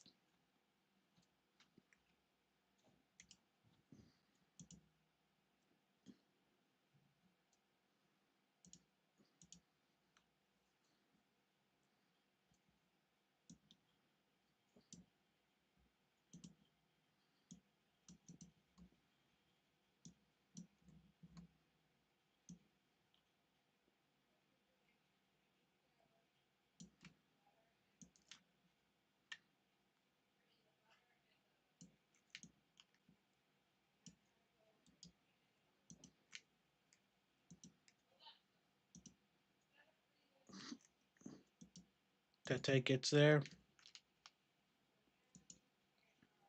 Tete gets there.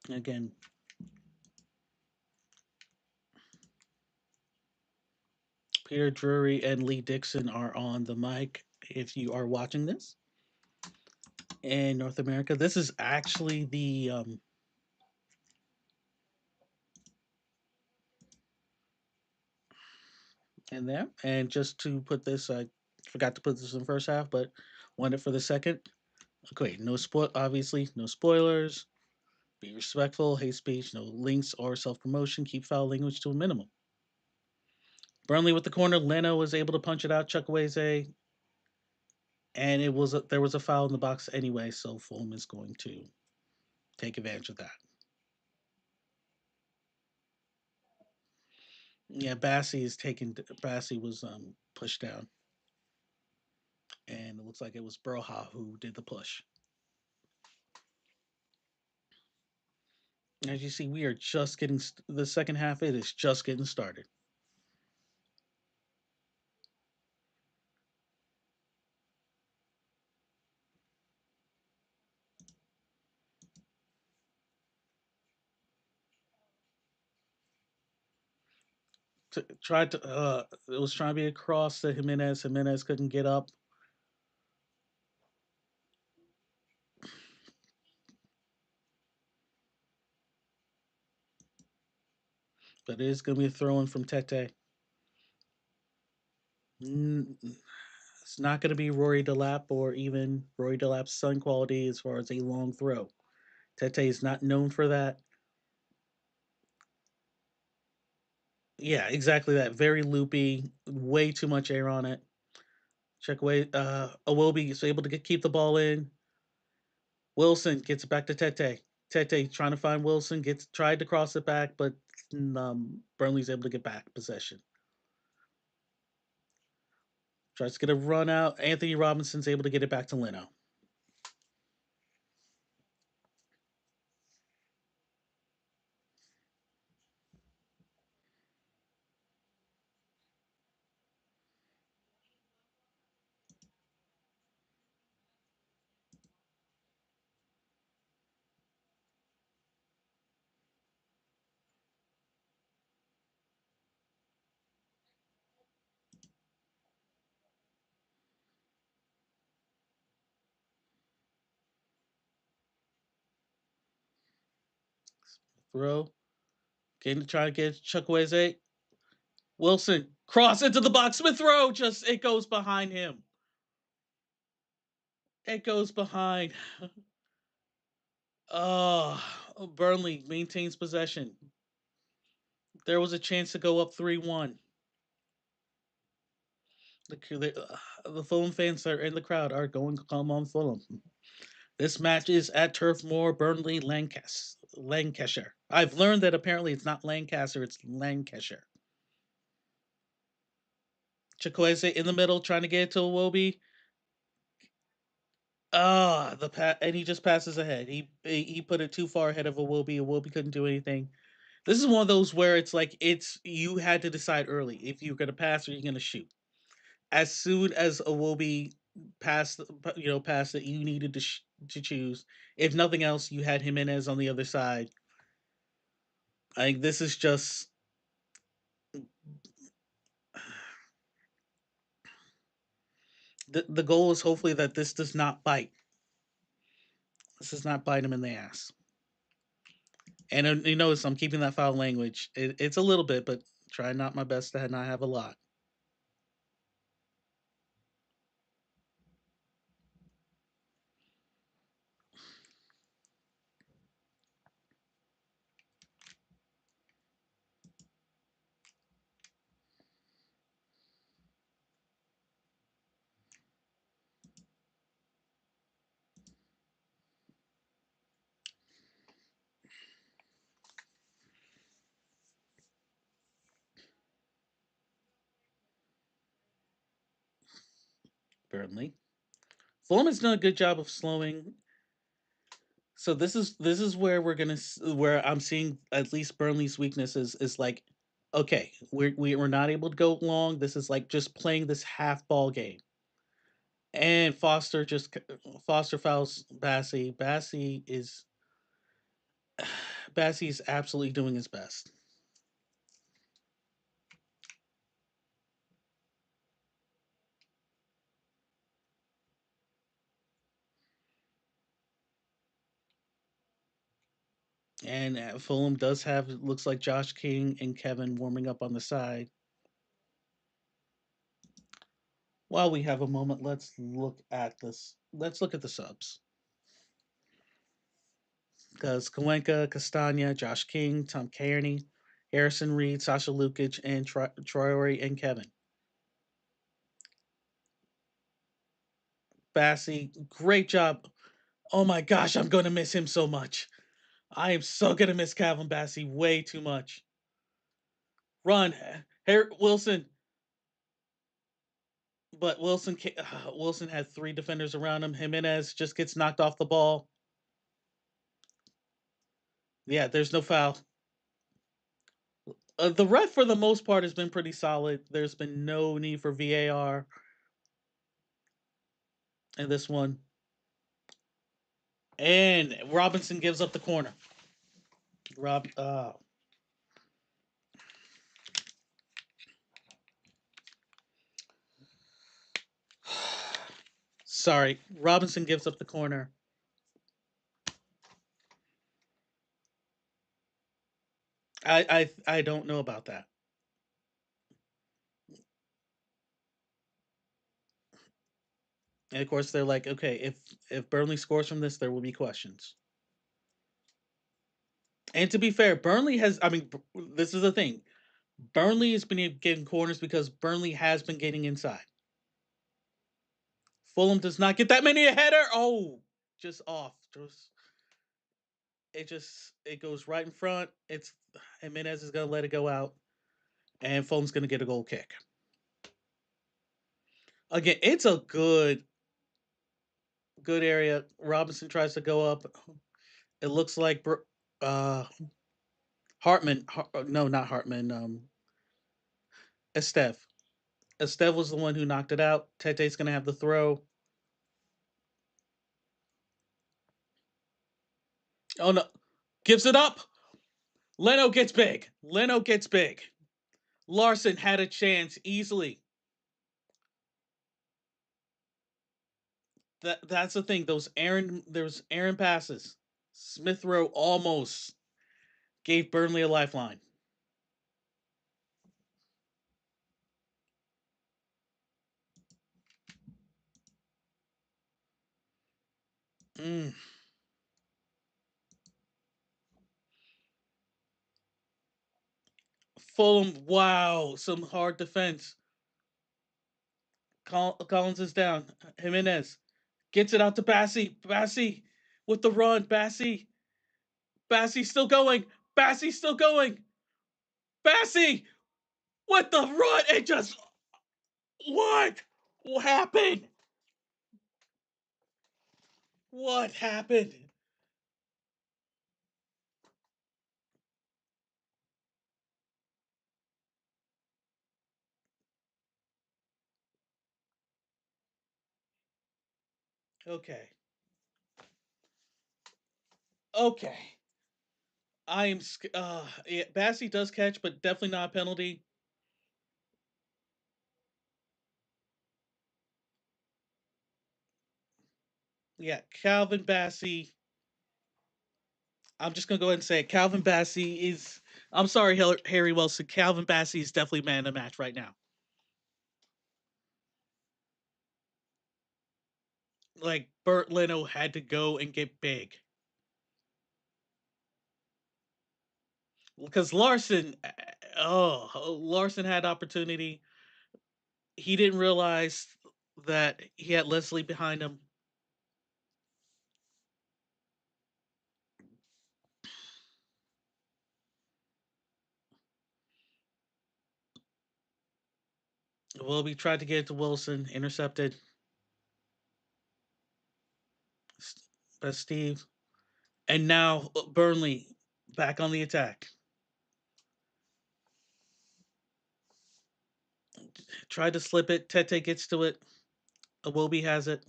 Again, Peter Drury and Lee Dixon are on the mic if you are watching this in North America. This is actually the in there. And just to put this, I forgot to put this in the first half, but wanted for the second. Okay, obviously, no spoilers. Be respectful, hate speech, no links or self promotion. Keep foul language to a minimum. Burnley with the corner. Leno was able to punch it out. Chukwueze, and there was a foul in the box anyway, so Fulham is going to take advantage of that. Yeah, Bassi was pushed down, and it looks like it was Broha who did the push. As you see, we are just getting the second half. It is just getting started. It was trying to be a cross to Jimenez. Jimenez couldn't get up. But it is going to be a throw in from Tete. It's not going to be Rory Delap or even Rory Delap's son quality as far as a long throw. Tete is not known for that. Yeah, exactly that. Very loopy, way too much air on it. Check away. Awobi is able to keep the ball in. Wilson gets it back to Tete. Tete trying to find Wilson, gets tried to cross it back, but Burnley's able to get back possession. Tries to get a run out. Anthony Robinson's able to get it back to Leno. Throw. Getting to try to get Chukwueze. Wilson. Cross into the box. Smith Rowe. Just it goes behind him. It goes behind. Oh, Burnley maintains possession. There was a chance to go up 3-1. The Fulham fans that are in the crowd are going to come on Fulham. This match is at Turf Moor, Burnley, Lancashire. I've learned that apparently it's not Lancaster, it's Lancashire. Chukwueze in the middle, trying to get it to Iwobi. And he just passes ahead. He put it too far ahead of Iwobi. Iwobi couldn't do anything. This is one of those where it's like you had to decide early if you're going to pass or you're going to shoot. As soon as Iwobi passed, passed that you needed to choose. If nothing else, you had Jimenez on the other side. I think this is just the goal is hopefully that this does not bite. This does not bite him in the ass. And you notice I'm keeping that foul language. It's a little bit, but try not my best to not have a lot. Burnley. Fulham has done a good job of slowing. So this is where where I'm seeing at least Burnley's weaknesses is like, okay, we're not able to go long. This is like just playing this half ball game. And Foster fouls Bassey. Bassey is absolutely doing his best. And Fulham does have looks like Josh King and Kevin warming up on the side. While we have a moment, let's look at this. Let's look at the subs. Because Kawenka, Castagna, Josh King, Tom Kearney, Harrison Reed, Sasha Lukic, and Traore and Kevin. Bassey, great job. Oh my gosh, I'm going to miss him so much. I am so going to miss Calvin Bassey way too much. Run. Wilson. But Wilson had three defenders around him. Jimenez just gets knocked off the ball. Yeah, there's no foul. The ref, for the most part, has been pretty solid. There's been no need for VAR in this one. And Robinson gives up the corner. Rob, sorry, Robinson gives up the corner. I don't know about that. And of course, they're like, okay, if Burnley scores from this, there will be questions. And to be fair, Burnley has. I mean, this is the thing. Burnley has been getting corners because Burnley has been getting inside. Fulham does not get that many a header. Oh, just off. It goes right in front. It's Jimenez is gonna let it go out, and Fulham's gonna get a goal kick. Again, it's a good area. Robinson tries to go up. It looks like uh, Hartman. No, not Hartman. Esteve. Esteve was the one who knocked it out. Tete's gonna have the throw. Oh no, gives it up. Leno gets big. Leno gets big. Larson had a chance easily. That's the thing. There's Aaron passes. Smith Rowe almost gave Burnley a lifeline. Mm. Fulham, wow, some hard defense. Collins is down. Jimenez gets it out to Bassi. Bassi with the run. Bassi still going. Bassi still going. Bassi with the run. It just what? What happened? What happened? Okay. Okay. I am. Yeah, Bassi does catch, but definitely not a penalty. Yeah, Calvin Bassi. I'm just gonna go ahead and say it. Calvin Bassi is. I'm sorry, Harry Wilson. Calvin Bassi is definitely man of the match right now. Like Bert Leno had to go and get big because Larson. Oh, Larson had opportunity. He didn't realize that he had Leslie behind him. Wilby tried to get it to Wilson, intercepted. But Steve, and now Burnley back on the attack. Tried to slip it. Tete gets to it. Iwobi has it.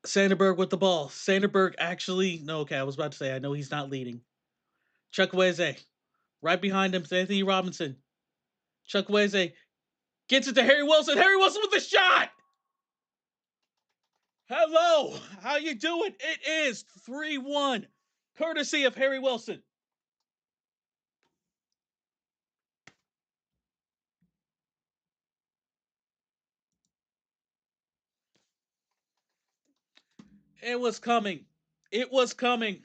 Sanderberg with the ball. Sanderberg actually, no, okay, I was about to say, I know he's not leading. Chukwueze, right behind him, Anthony Robinson. Chukwueze gets it to Harry Wilson. Harry Wilson with the shot. Hello, how you doing? It is 3-1, courtesy of Harry Wilson. It was coming. It was coming.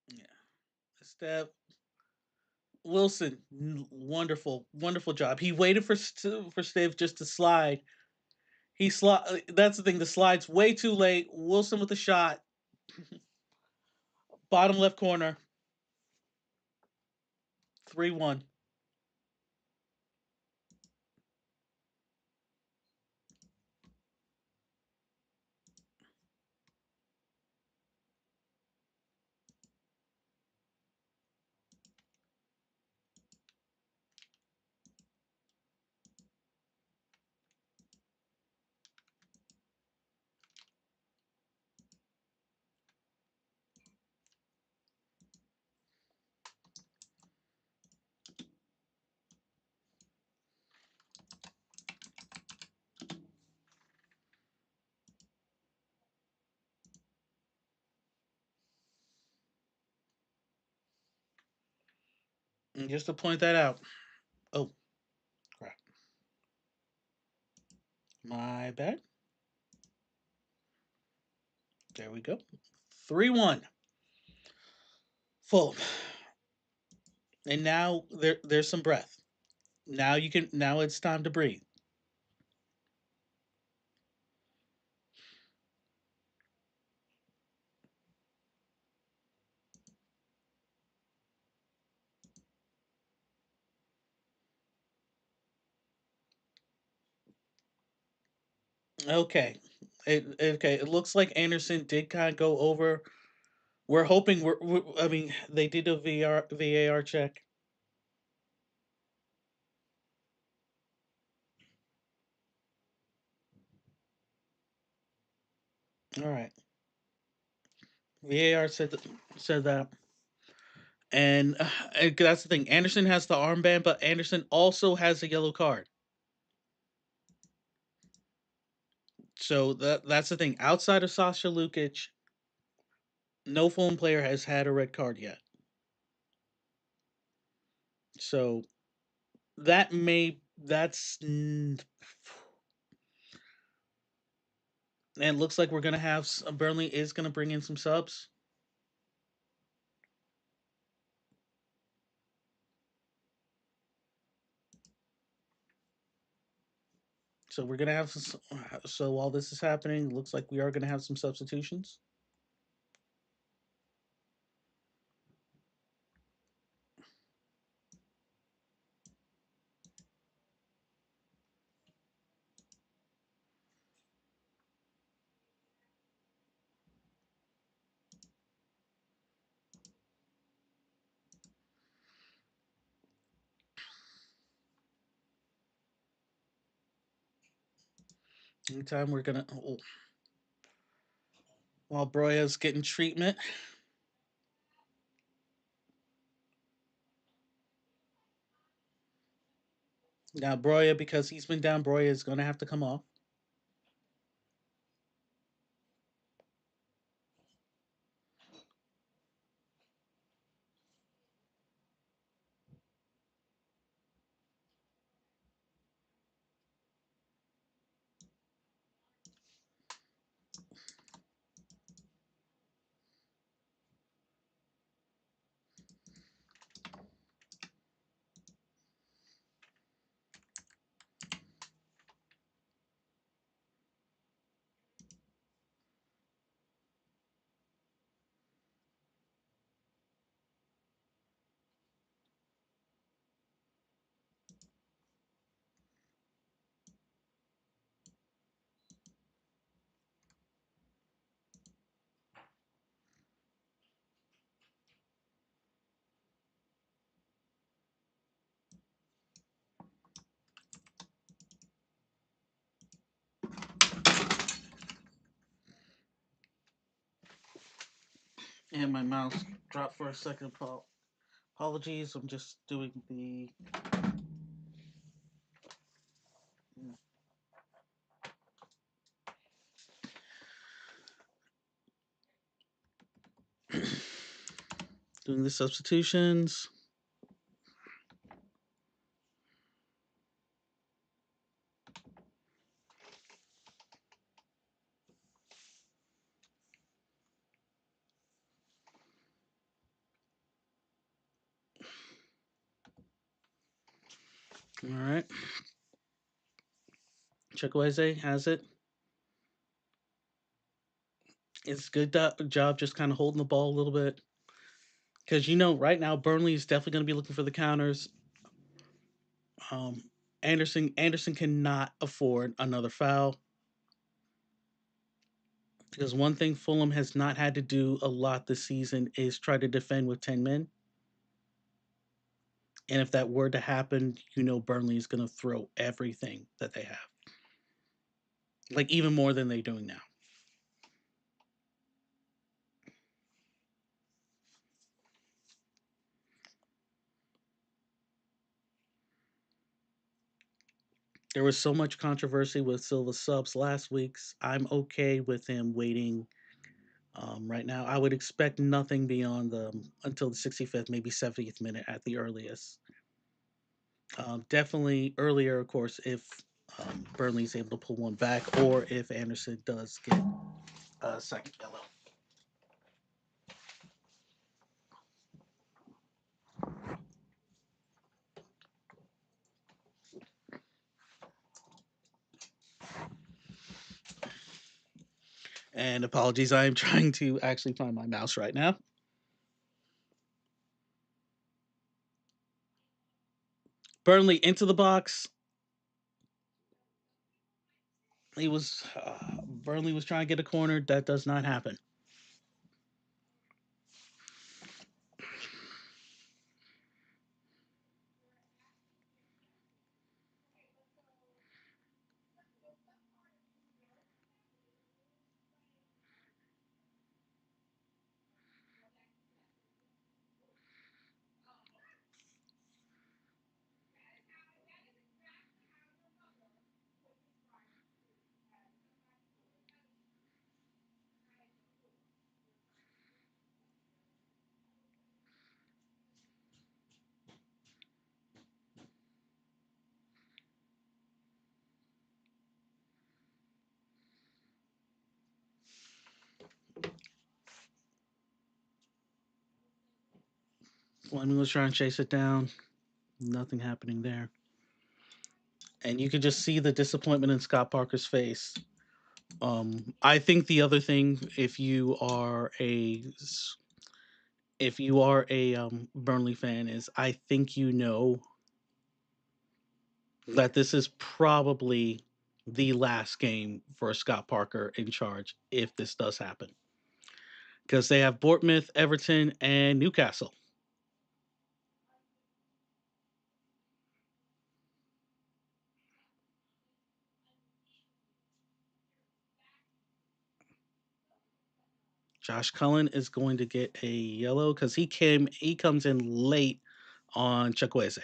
Yeah. Steph Wilson, wonderful, wonderful job. He waited for Steve just to slide. That's the thing. The slide's way too late. Wilson with the shot, bottom left corner, 3-1. And just to point that out. Oh, crap. My bad. There we go. 3-1. Fulham. And now there's some breath. Now it's time to breathe. Okay. It looks like Anderson did kind of go over. We're hoping I mean, they did a VAR check. All right. VAR said that. And that's the thing. Anderson has the armband, but Anderson also has a yellow card. So that's the thing. Outside of Sasha Lukic, no Fulham player has had a red card yet. So that's and it looks like we're gonna have Burnley is gonna bring in some subs. So we're gonna have so while this is happening, it looks like we are gonna have some substitutions. Anytime we're gonna while Broya's getting treatment. Now Broya, because he's been down, Broya is gonna have to come off. And my mouse dropped for a second. Apologies. I'm just doing the. Doing the substitutions. All right. COYW has it. It's good job just kind of holding the ball a little bit. Because right now Burnley is definitely going to be looking for the counters. Um, Anderson cannot afford another foul. Because one thing Fulham has not had to do a lot this season is try to defend with 10 men. And if that were to happen, Burnley is going to throw everything that they have. Like even more than they're doing now. There was so much controversy with Silva subs last week's. I'm okay with him waiting Right now, I would expect nothing beyond the until the 65th, maybe 70th minute at the earliest. Definitely earlier, of course, if Burnley's able to pull one back, or if Anderson does get a second yellow. And apologies, I am trying to actually find my mouse right now. Burnley into the box. He was Burnley was trying to get a corner. That does not happen. Fleming was trying to chase it down. Nothing happening there. And you could just see the disappointment in Scott Parker's face. I think the other thing, if you are a Burnley fan, is I think you know that this is probably the last game for Scott Parker in charge if this does happen, because they have Bournemouth, Everton, and Newcastle. Josh Cullen is going to get a yellow because he comes in late on Chukwueze.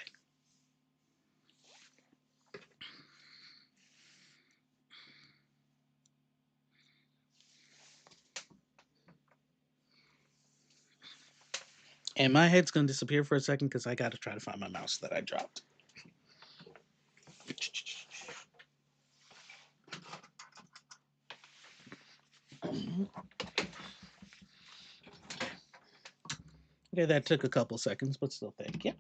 And my head's going to disappear for a second because I got to try to find my mouse that I dropped. Okay, that took a couple seconds, but still, thank you.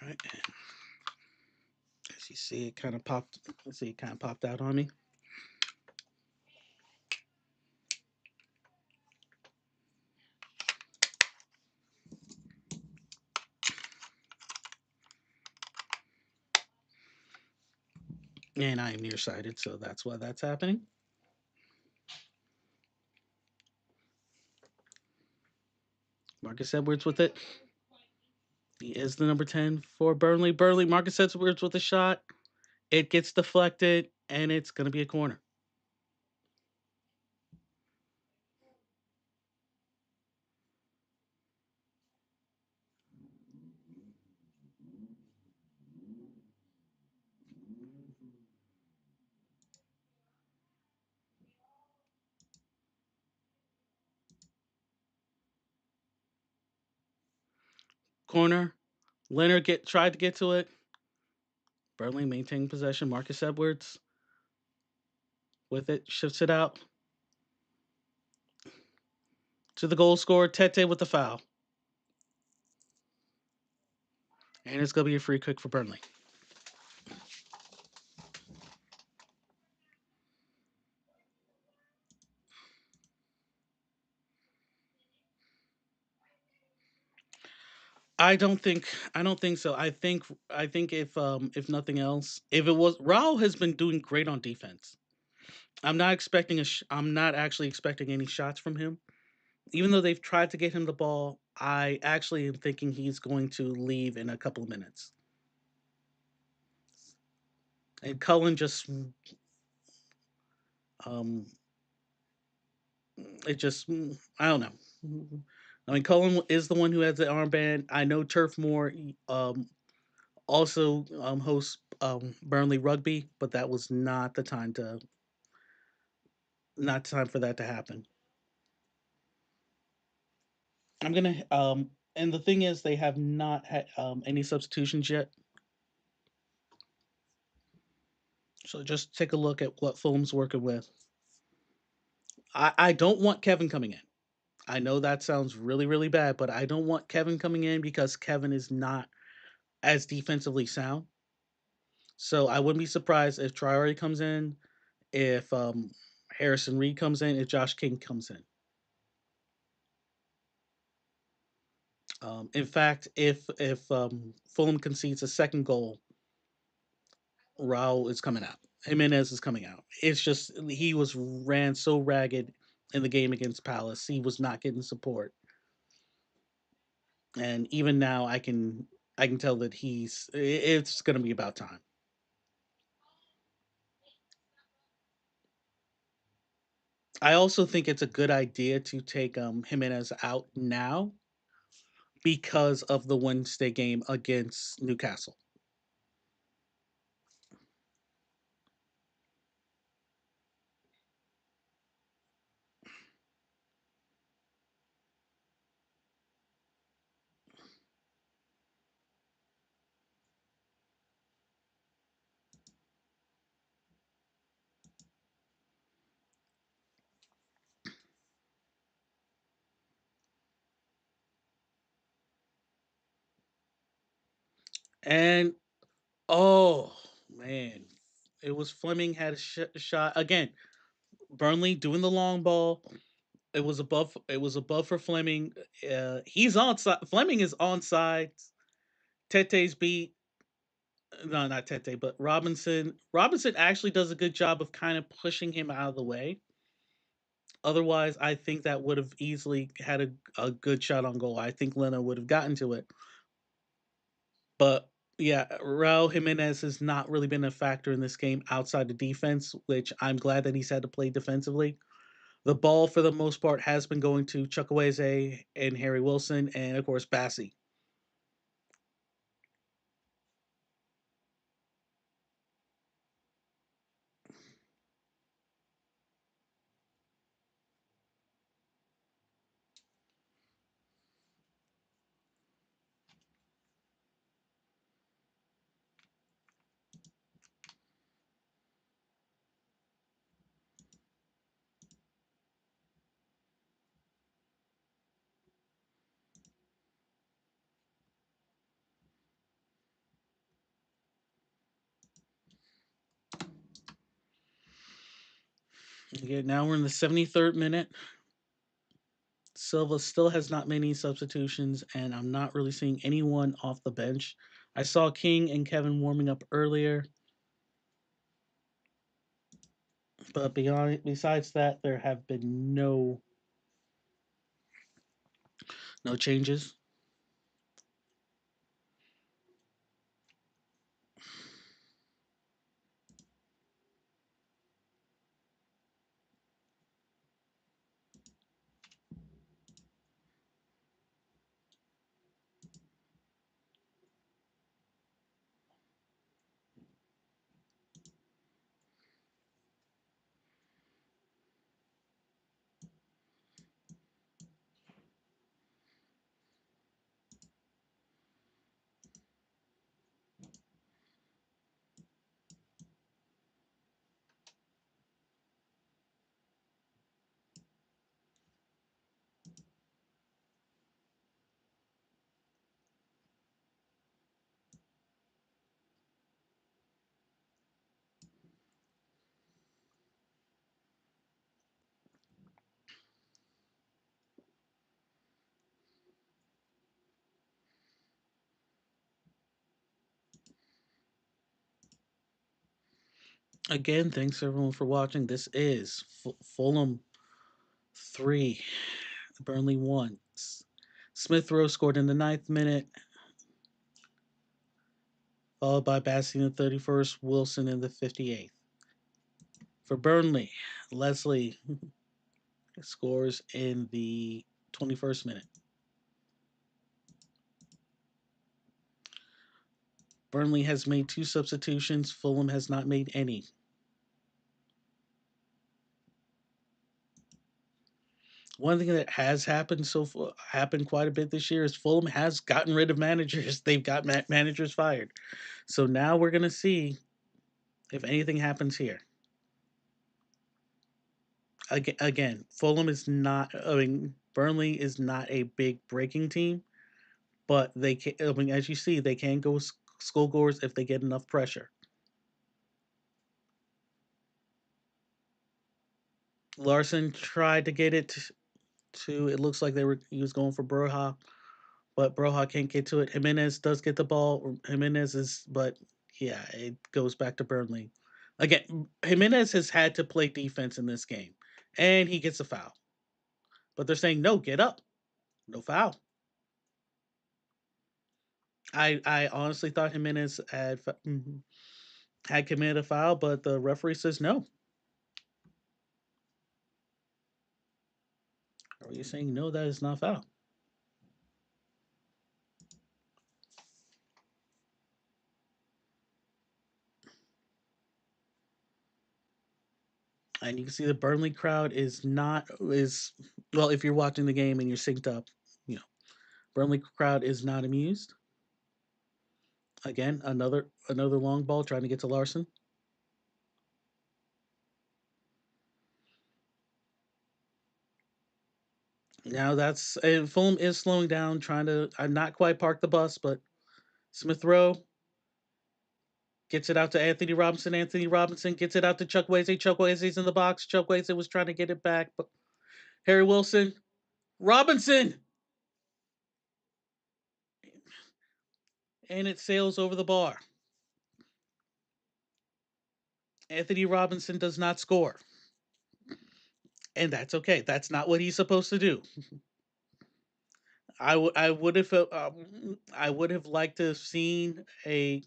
All right, as you see, it kind of popped. Let's see, it kind of popped out on me. And I am nearsighted, so that's why that's happening. Marcus Edwards with it. He is the number 10 for Burnley. Burnley, Marcus Edwards with a shot. It gets deflected, and it's going to be a corner. Corner. Leonard tried to get to it. Burnley maintaining possession. Marcus Edwards with it, shifts it out to the goal scorer. Tete with the foul. And it's going to be a free kick for Burnley. I don't think so. I think if nothing else, if it was Raul has been doing great on defense. I'm not actually expecting any shots from him. Even though they've tried to get him the ball, I actually am thinking he's going to leave in a couple of minutes. And Cullen just um it just I don't know. I mean, Cullen is the one who has the armband. I know Turf Moor also hosts Burnley rugby, but that was not time for that to happen. I'm gonna and the thing is, they have not had any substitutions yet. So just take a look at what Fulham's working with. I don't want Kevin coming in. I know that sounds really, really bad, but I don't want Kevin coming in because Kevin is not as defensively sound. So I wouldn't be surprised if Traore comes in, if Harrison Reed comes in, if Josh King comes in. In fact, if Fulham concedes a second goal, Raul is coming out. Jimenez is coming out. It's just he was ran so ragged in the game against Palace. He was not getting support, and even now I can tell that it's going to be about time. I also think it's a good idea to take Jimenez out now because of the Wednesday game against Newcastle. And oh man, it was Fleming had a shot again. Burnley doing the long ball. It was above. It was above for Fleming. He's on side. Fleming is on sides. Tete's beat. No, not Tete, but Robinson. Robinson actually does a good job of kind of pushing him out of the way. Otherwise, I think that would have easily had a good shot on goal. I think Leno would have gotten to it. But yeah, Raul Jimenez has not really been a factor in this game outside the defense, which I'm glad that he's had to play defensively. The ball, for the most part, has been going to Chukwueze and Harry Wilson, and of course, Bassi. Okay, now we're in the 73rd minute. Silva still has not made any substitutions, and I'm not really seeing anyone off the bench. I saw King and Kevin warming up earlier, but besides that, there have been no changes. Again, thanks everyone for watching. This is Fulham 3, Burnley 1. Smith Rowe scored in the 9th minute, followed by Bassi in the 31st, Wilson in the 58th. For Burnley, Leslie scores in the 21st minute. Burnley has made 2 substitutions. Fulham has not made any. One thing that has happened happened quite a bit this year is Fulham has gotten rid of managers. They've got managers fired. So now we're gonna see if anything happens here. Again, Fulham is not. I mean, Burnley is not a big breaking team, but they can. I mean, as you see, they can go goal goals if they get enough pressure. Larson tried to get it to. It looks like he was going for Broha, but Broha can't get to it. Jimenez does get the ball. Jimenez is, but yeah, it goes back to Burnley. Again, Jimenez has had to play defense in this game, and he gets a foul. But they're saying no, get up, no foul. I honestly thought Jimenez had committed a foul, but the referee says no. Are you saying no? That is not foul. And you can see the Burnley crowd is not is well. If you're watching the game and you're synced up, you know Burnley crowd is not amused. Again, another long ball trying to get to Larson. Now that's and Fulham is slowing down, trying to. I'm not quite park the bus, but Smith Rowe gets it out to Anthony Robinson. Anthony Robinson gets it out to Chuck Chukwueze. Chukwueze's in the box. Chukwueze was trying to get it back, but Harry Wilson, Robinson, and it sails over the bar. Anthony Robinson does not score, and that's okay. That's not what he's supposed to do. I would have I would have liked to have seen a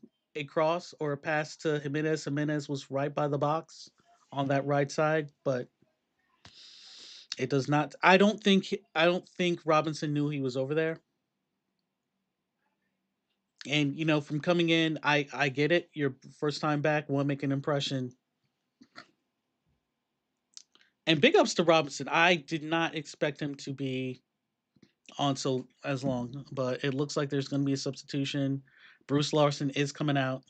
cross or a pass to Jimenez. Jimenez was right by the box on that right side, but it does not. I don't think Robinson knew he was over there. And from coming in, I get it. Your first time back, want to make an impression. And big ups to Robinson. I did not expect him to be on so as long, but it looks like there's going to be a substitution. Bruce Larson is coming out.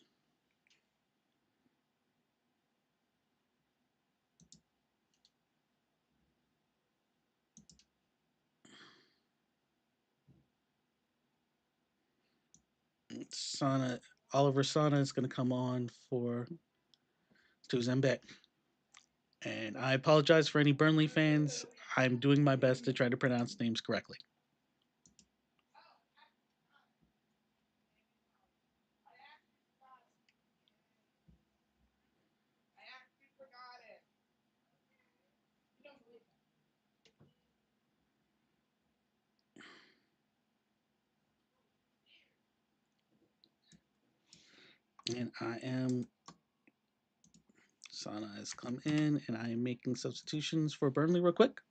Sana Oliver Sana is going to come on for Tuzembeck. And I apologize for any Burnley fans. I'm doing my best to try to pronounce names correctly. And I am Sana has come in, and I am making substitutions for Burnley real quick.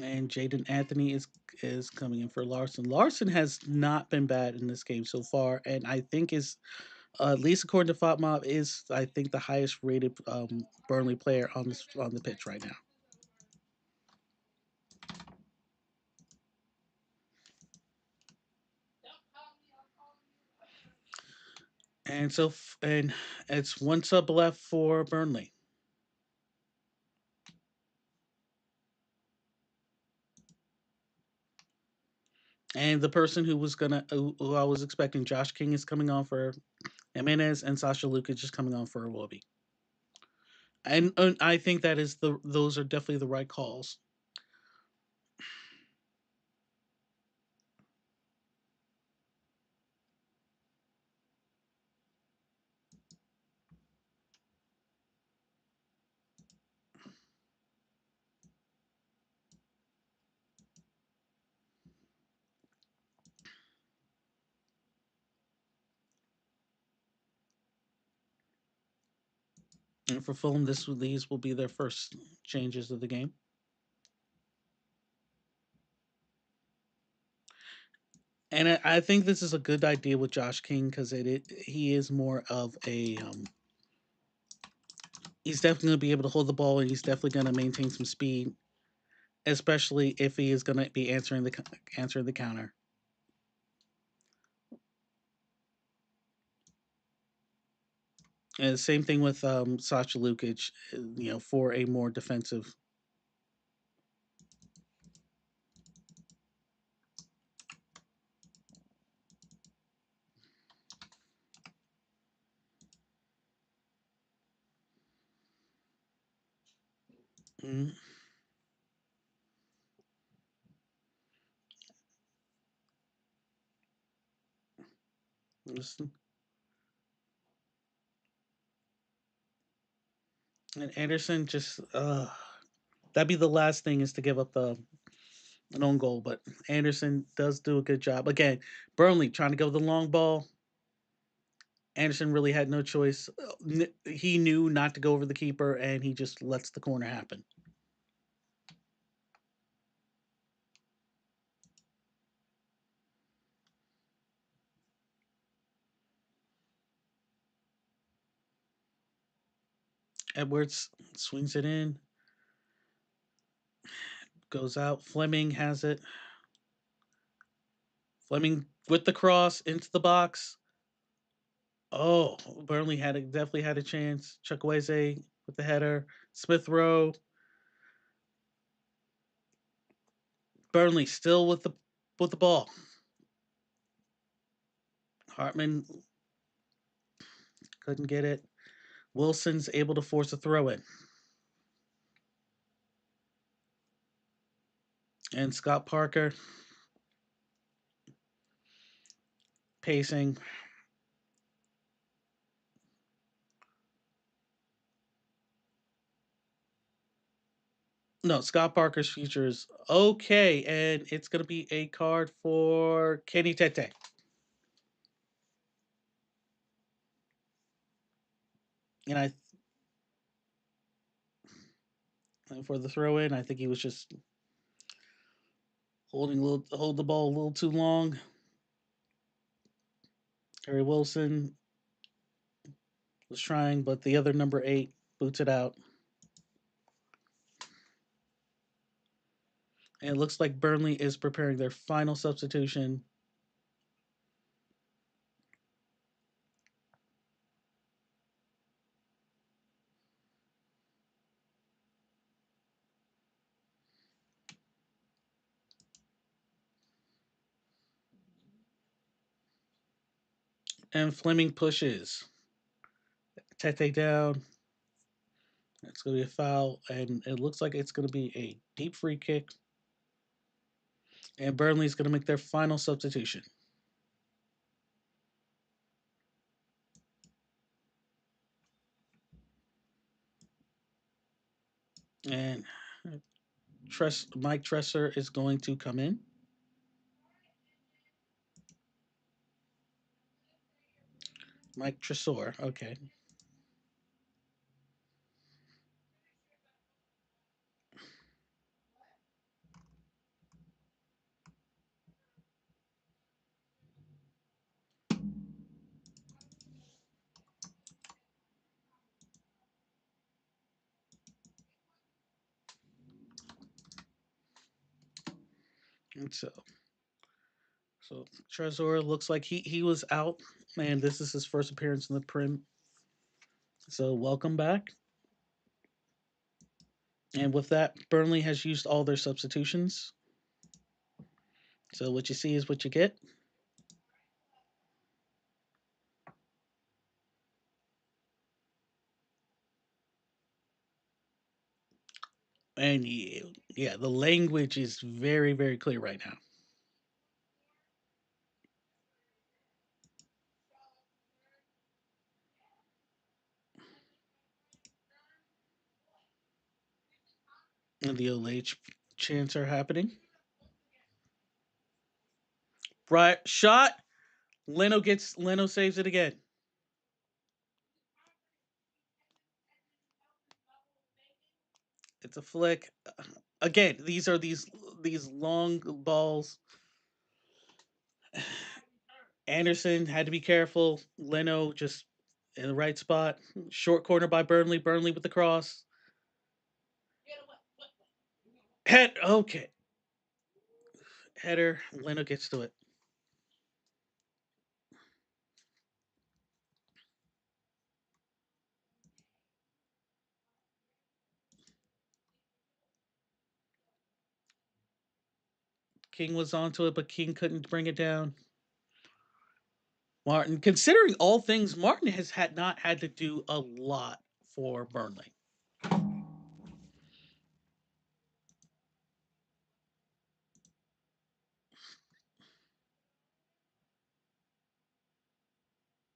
And Jaden Anthony is coming in for Larson. Larson has not been bad in this game so far, and I think is at least according to FOTMob is I think the highest rated Burnley player on the pitch right now. And it's one sub left for Burnley. And the person who I was expecting, Josh King, is coming on for Jimenez, and Sasha Lukic is coming on for Iwobi. And I think those are definitely the right calls. And for Fulham, these will be their first changes of the game. And I think this is a good idea with Josh King because he is more of a he's definitely going to be able to hold the ball and he's definitely going to maintain some speed, especially if he is going to be answering the counter. And same thing with Sasha Lukic, for a more defensive. Mm, listen. And Anderson just that'd be the last thing is to give up the an own goal, but Anderson does do a good job. Again, Burnley trying to go with the long ball. Anderson really had no choice. He knew not to go over the keeper, and he just lets the corner happen. Edwards swings it in, goes out. Fleming has it. Fleming with the cross into the box. Oh, Burnley definitely had a chance. Chukwueze with the header. Smith Rowe. Burnley still with the ball. Hartman couldn't get it. Wilson's able to force a throw in. And Scott Parker pacing. No, Scott Parker's future is okay, and it's going to be a card for Kenny Tete. And for the throw in, I think he was just hold the ball a little too long. Harry Wilson was trying, but the other number 8 boots it out. And it looks like Burnley is preparing their final substitution. And Fleming pushes Tete down. It's going to be a foul, and it looks like it's going to be a deep free kick. And Burnley's going to make their final substitution. And Mike Tresser is going to come in. Mike Tresor, okay. And so Tresor looks like he was out, and this is his first appearance in the Prim. So welcome back. And with that, Burnley has used all their substitutions. So what you see is what you get. And yeah, the language is very, very clear right now. And the OLH chants are happening. Right shot. Leno saves it again. It's a flick. Again, these are these long balls. Anderson had to be careful. Leno just in the right spot. Short corner by Burnley. Burnley with the cross. Head. Okay. Header. Leno gets to it. King was onto it, but King couldn't bring it down. Martin, considering all things, Martin has had not had to do a lot for Burnley.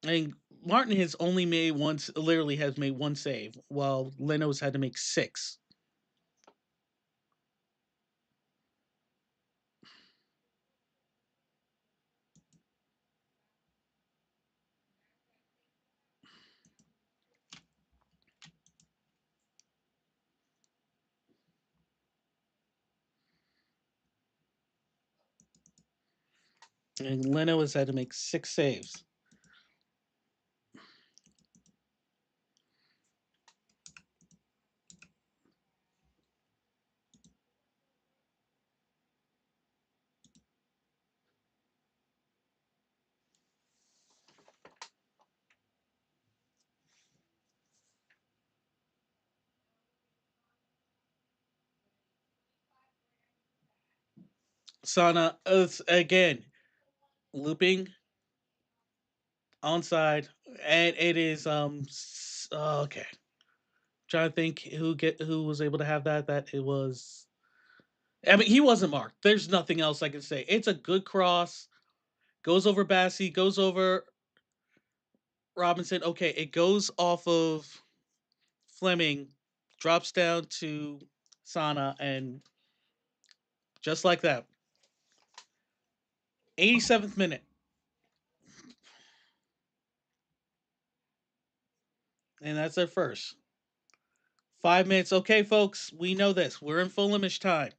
I mean, Martin has only made once, literally has made one save, while Leno's had to make six. And Leno has had to make six saves. Sana again looping onside, and it is okay. Trying to think who was able to have that. That it was. I mean, he wasn't marked. There's nothing else I can say. It's a good cross. Goes over Bassi. Goes over Robinson. Okay, it goes off of Fleming, drops down to Sana, and just like that, 87th minute, and that's their first 5 minutes. Okay, folks, we know this. We're in Fulhamish time.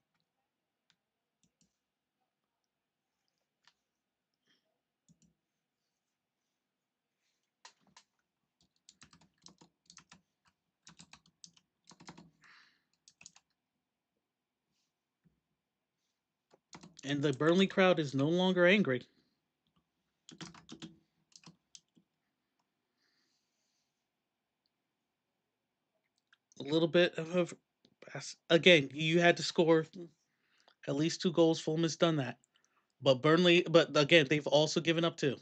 And the Burnley crowd is no longer angry. A little bit of again, you had to score at least two goals. Fulham has done that, but Burnley, but again, they've also given up two.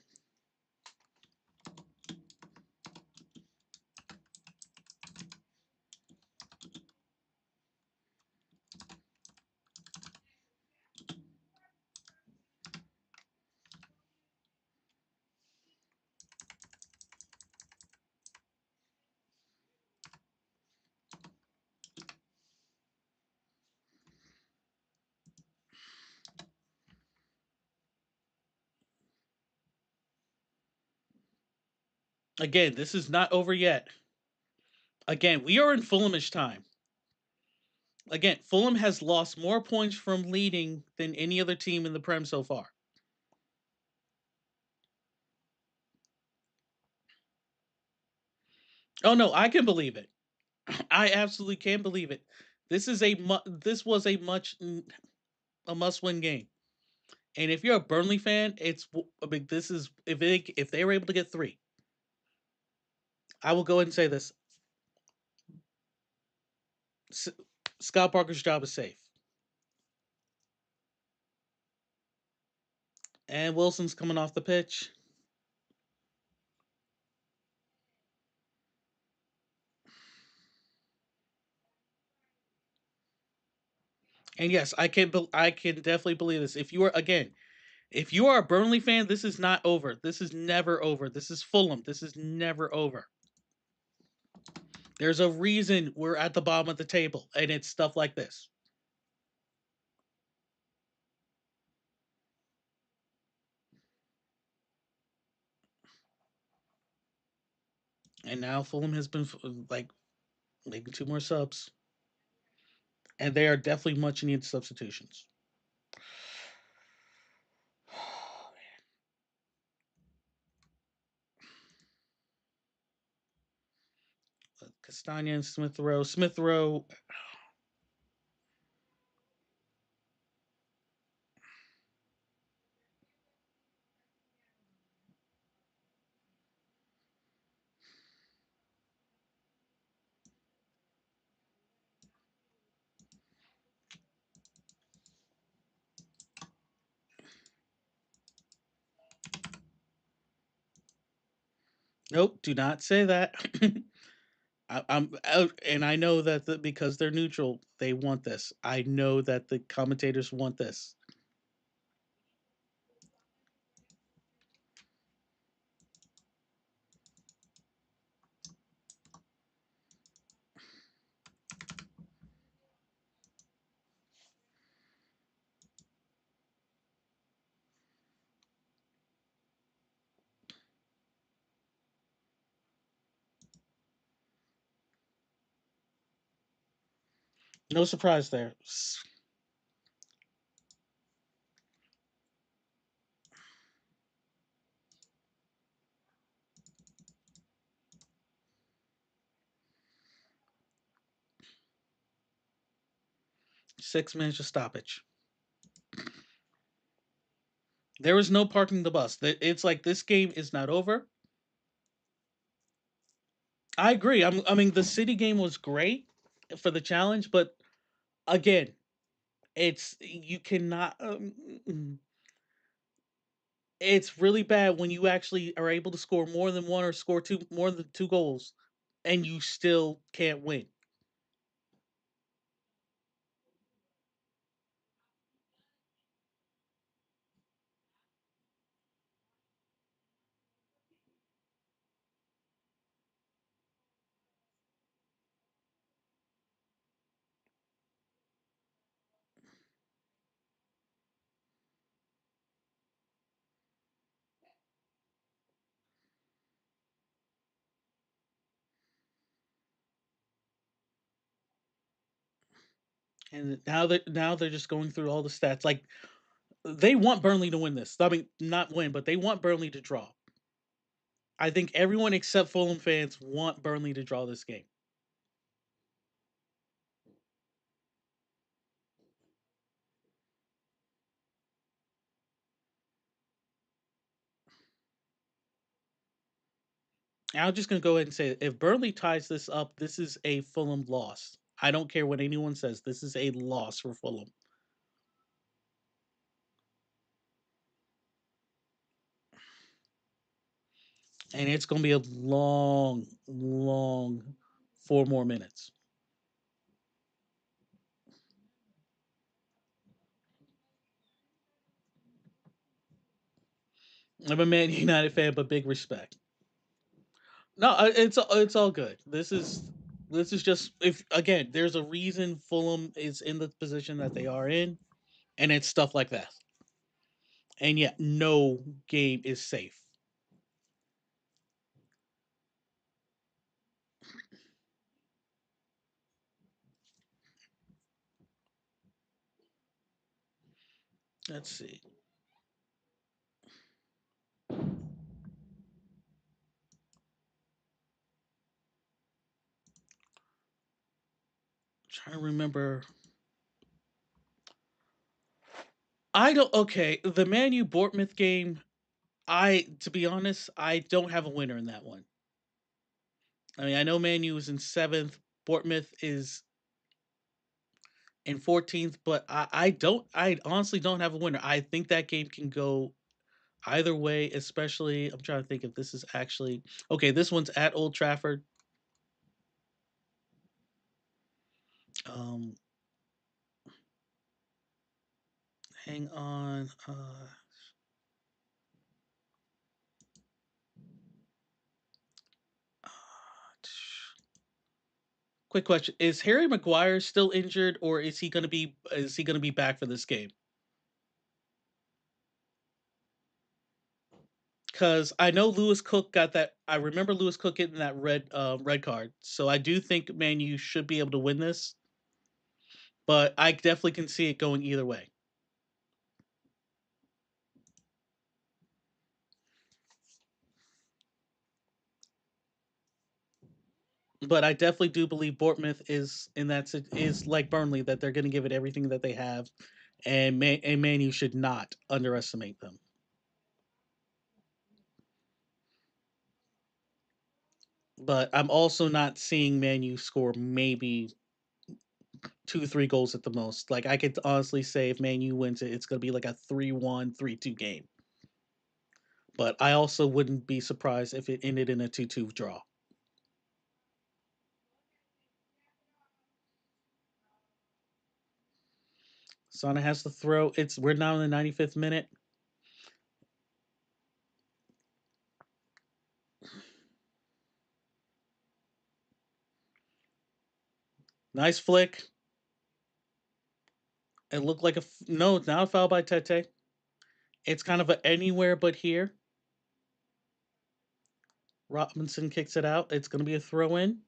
Again, this is not over yet. Again, we are in Fulhamish time. Again, Fulham has lost more points from leading than any other team in the Prem so far. Oh no, I can believe it. I absolutely can believe it. This was a must win game. And if you're a Burnley fan, it's I mean this is if they were able to get three, I will go ahead and say this: S- Scott Parker's job is safe. And Wilson's coming off the pitch. And yes, I can definitely believe this. If you are a Burnley fan, this is not over. This is never over. This is Fulham. This is never over. There's a reason we're at the bottom of the table, and it's stuff like this. And now Fulham has been like making two more subs, and they are definitely much needed substitutions. Castagna and Smith Rowe. Smith Rowe. Nope, do not say that. I'm out, and I know that because they're neutral, they want this. I know that the commentators want this. No surprise there. 6 minutes of stoppage. There is no parking the bus. It's like this game is not over. I agree. I mean, the city game was great for the challenge, but again, it's you cannot. It's really bad when you actually are able to score more than one or score two more than two goals, and you still can't win. And now they're just going through all the stats. Like they want Burnley to win this. I mean, not win, but they want Burnley to draw. I think everyone except Fulham fans want Burnley to draw this game. And I'm just going to go ahead and say it. If Burnley ties this up, this is a Fulham loss. I don't care what anyone says. This is a loss for Fulham. And it's going to be a long, long 4 more minutes. I'm a Man United fan, but big respect. No, it's all good. This is just if again, there's a reason Fulham is in the position that they are in, and it's stuff like that. And yet, no game is safe. Let's see. Trying to remember. I don't. Okay, the Man U Bournemouth game. To be honest, I don't have a winner in that one. I mean, I know Man U is in seventh. Bournemouth is in 14th, but I don't. I honestly don't have a winner. I think that game can go either way, especially I'm trying to think if this is actually okay. This one's at Old Trafford. Um, hang on. Quick question: is Harry Maguire still injured, or is he gonna be back for this game? Because I know Lewis Cook got that. I remember Lewis Cook getting that red card, so I do think Man U should be able to win this. But I definitely can see it going either way. But I definitely do believe Bournemouth is in is like Burnley, that they're going to give it everything that they have, and Man U should not underestimate them. But I'm also not seeing Man U score maybe 2 3 goals at the most. Like I could honestly say if Man U wins it, it's going to be like a 3-1, 3-2 game. But I also wouldn't be surprised if it ended in a 2-2 draw. Sana has to throw. We're now in the 95th minute. Nice flick. It looked like no, it's not a foul by Tete. It's kind of a anywhere but here. Robinson kicks it out. It's going to be a throw in.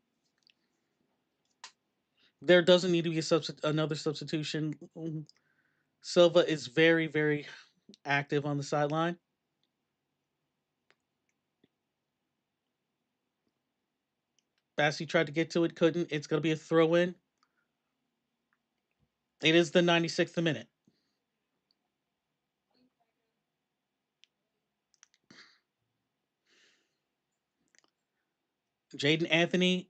There doesn't need to be another substitution. Silva is very, very active on the sideline. Bassi tried to get to it, couldn't. It's going to be a throw in. It is the 96th minute. Jaden Anthony,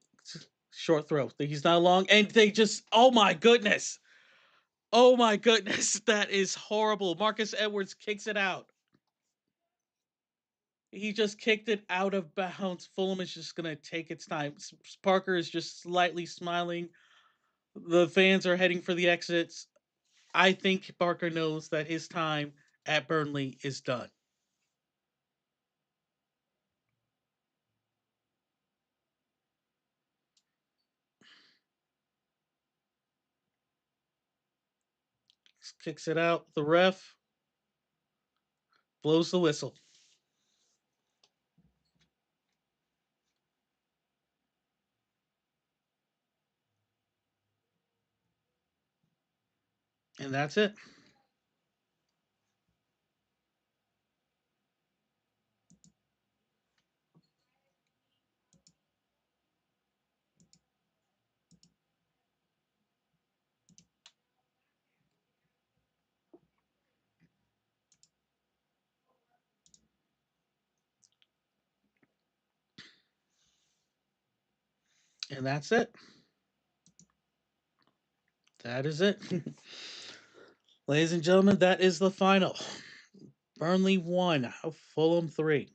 short throw. He's not long. And they just, oh my goodness. Oh my goodness. That is horrible. Marcus Edwards kicks it out. He just kicked it out of bounds. Fulham is just going to take its time. Parker is just slightly smiling. The fans are heading for the exits. I think Parker knows that his time at Burnley is done. Kicks it out. The ref blows the whistle. And that's it. And that's it. That is it. Ladies and gentlemen, that is the final. Burnley 1, Fulham 3.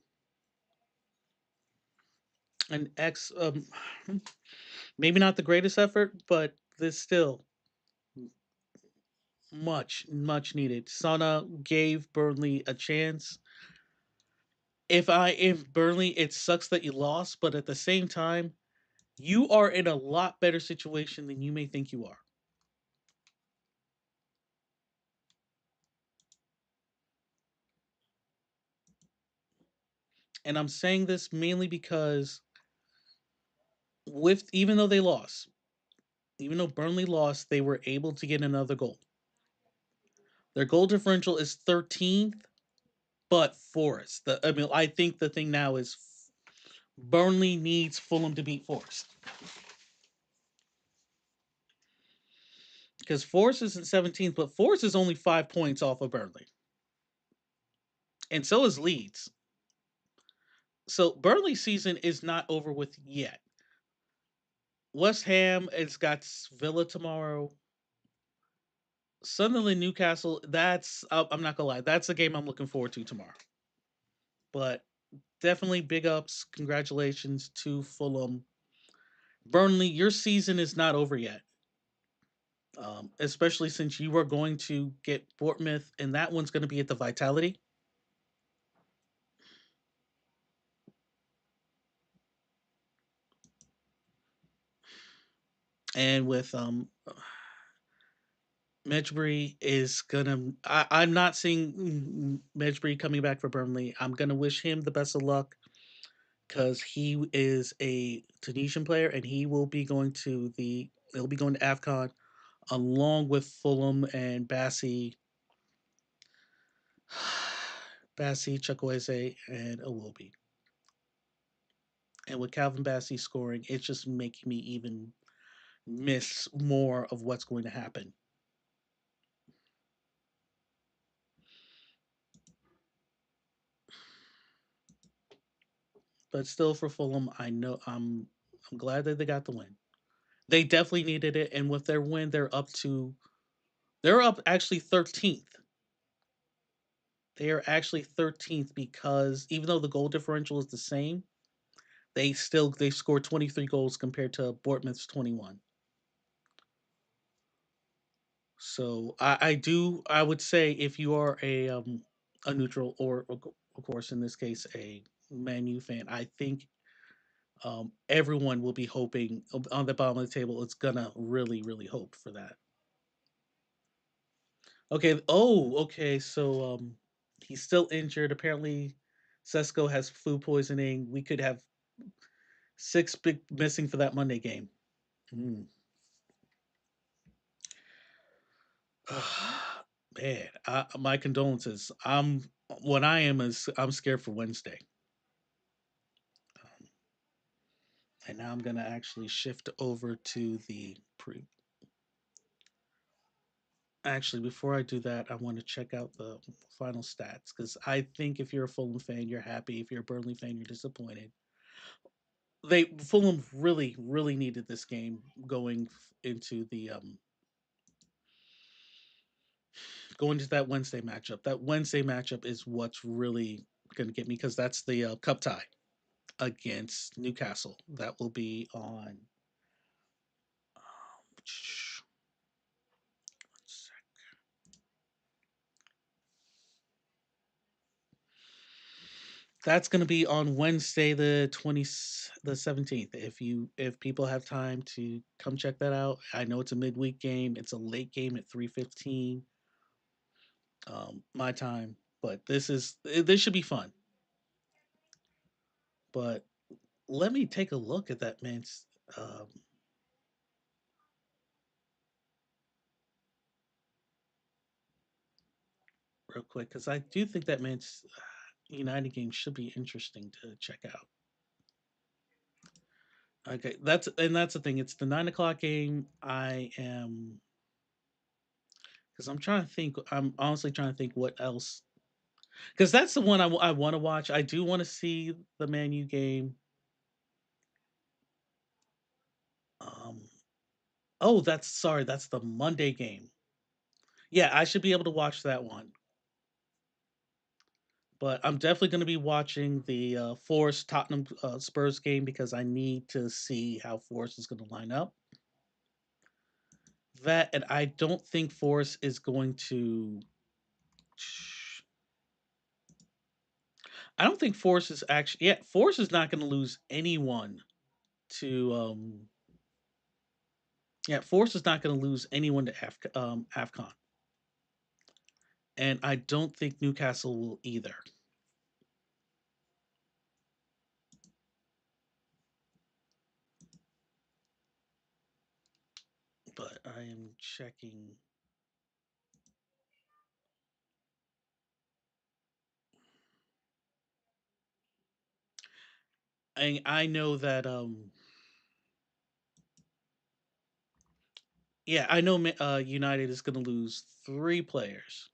An maybe not the greatest effort, but this still much needed. Sana gave Burnley a chance. If Burnley, it sucks that you lost, but at the same time, you are in a lot better situation than you may think you are. And I'm saying this mainly because with even though they lost, even though Burnley lost, they were able to get another goal. Their goal differential is 13th, but Forest. I think the thing now is Burnley needs Fulham to beat Forest. Because Forest is in 17th, but Forest is only 5 points off of Burnley. And so is Leeds. So Burnley's season is not over with yet. West Ham has got Villa tomorrow. Sunderland, Newcastle. I'm not gonna lie. That's a game I'm looking forward to tomorrow. But definitely big ups, congratulations to Fulham. Burnley, your season is not over yet. Especially since you are going to get Bournemouth, and that one's going to be at the Vitality. And with Medjbury is gonna. I'm not seeing Medjbury coming back for Burnley. I'm gonna wish him the best of luck because he is a Tunisian player and he will be going to He'll be going to Afcon along with Fulham and Bassi Chukwueze and Iwobi. And with Calvin Bassey scoring, it's just making me even miss more of what's going to happen. But still, for Fulham, I know I'm glad that they got the win. They definitely needed it, and with their win, they're up actually 13th. They are actually 13th because even though the goal differential is the same, they scored 23 goals compared to Bournemouth's 21. So I would say if you are a neutral or of course in this case a Man U fan, I think everyone will be hoping on the bottom of the table. It's gonna really hope for that. Okay. Oh, okay. So he's still injured. Apparently, Sesko has food poisoning. We could have six big missing for that Monday game. Mm. Man, my condolences. What I am is I'm scared for Wednesday. Um, and now I'm gonna actually shift over to the pre. Actually, before I do that, I want to check out the final stats because I think if you're a Fulham fan, you're happy. If you're a Burnley fan, you're disappointed. Fulham really needed this game into the going to that Wednesday matchup. That Wednesday matchup is what's really going to get me because that's the cup tie against Newcastle. That will be on. Um, that's going to be on Wednesday the 17th. If people have time to come check that out. I know it's a midweek game. It's a late game at 3:15 my time, but this should be fun. But let me take a look at that man's real quick because I do think that man's United game should be interesting to check out. Okay, that's the thing. It's the 9 o'clock game. I am because I'm trying to think. I'm honestly trying to think what else because that's the one I want to watch. I do want to see the Man U game. Um, oh, that's the Monday game. Yeah, I should be able to watch that one. But I'm definitely going to be watching the Forest Tottenham Spurs game because I need to see how Forest is going to line up. That and I don't think Forest is going to. I don't think Forest is actually. Yeah, Forest is not going to lose anyone to. Yeah, Forest is not going to lose anyone to Afcon, and I don't think Newcastle will either. But I am checking. I know that yeah, I know United is going to lose three players.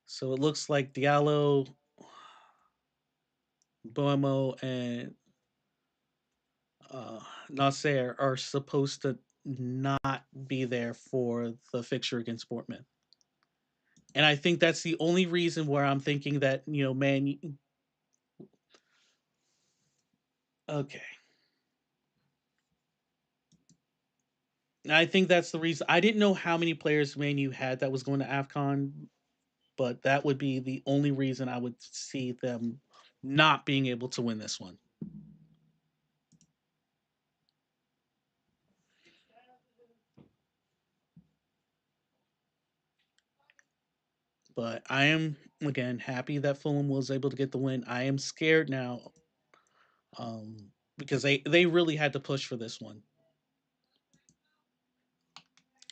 So it looks like Diallo, Boemo, and uh, Nasser are supposed to not be there for the fixture against Bournemouth. And I think that's the only reason where I'm thinking that, man, okay. I think that's the reason. I didn't know how many players Man U had that was going to AFCON, but that would be the only reason I would see them not being able to win this one. But I am again happy that Fulham was able to get the win. I am scared now because they really had to push for this one,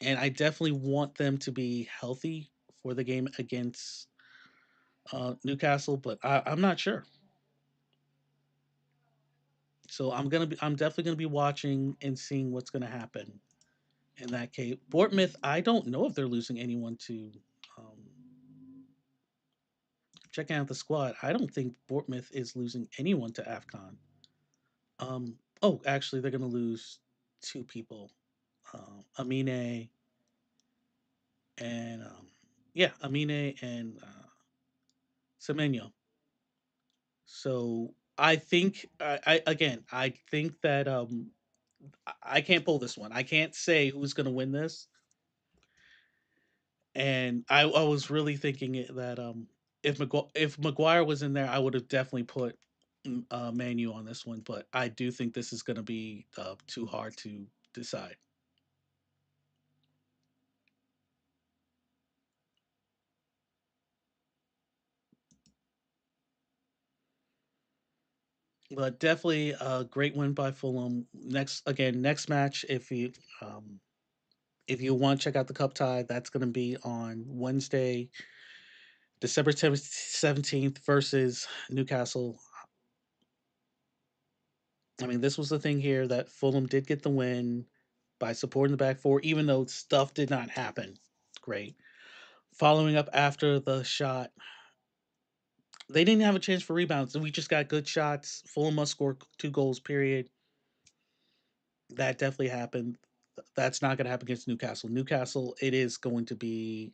and I definitely want them to be healthy for the game against Newcastle. But I'm not sure. So I'm definitely gonna be watching and seeing what's gonna happen in that case. Bournemouth, I don't know if they're losing anyone to. Um, Checking out the squad, I don't think Bournemouth is losing anyone to Afcon. Oh, actually, they're gonna lose two people, Amine and yeah, Amine and Semenyo. So I think I again I think that I can't pull this one. I can't say who's going to win this. And I was really thinking that if Maguire was in there, I would have definitely put Manu on this one. But I do think this is going to be too hard to decide. But definitely a great win by Fulham. Next match, um, if you want to check out the cup tie, that's going to be on Wednesday, December 17th versus Newcastle. I mean, this was the thing here that Fulham did get the win by supporting the back four, even though stuff did not happen. Great. Following up after the shot, they didn't have a chance for rebounds. We just got good shots. Fulham must score two goals, period. That definitely happened. That's not going to happen against Newcastle. Newcastle, it is going to be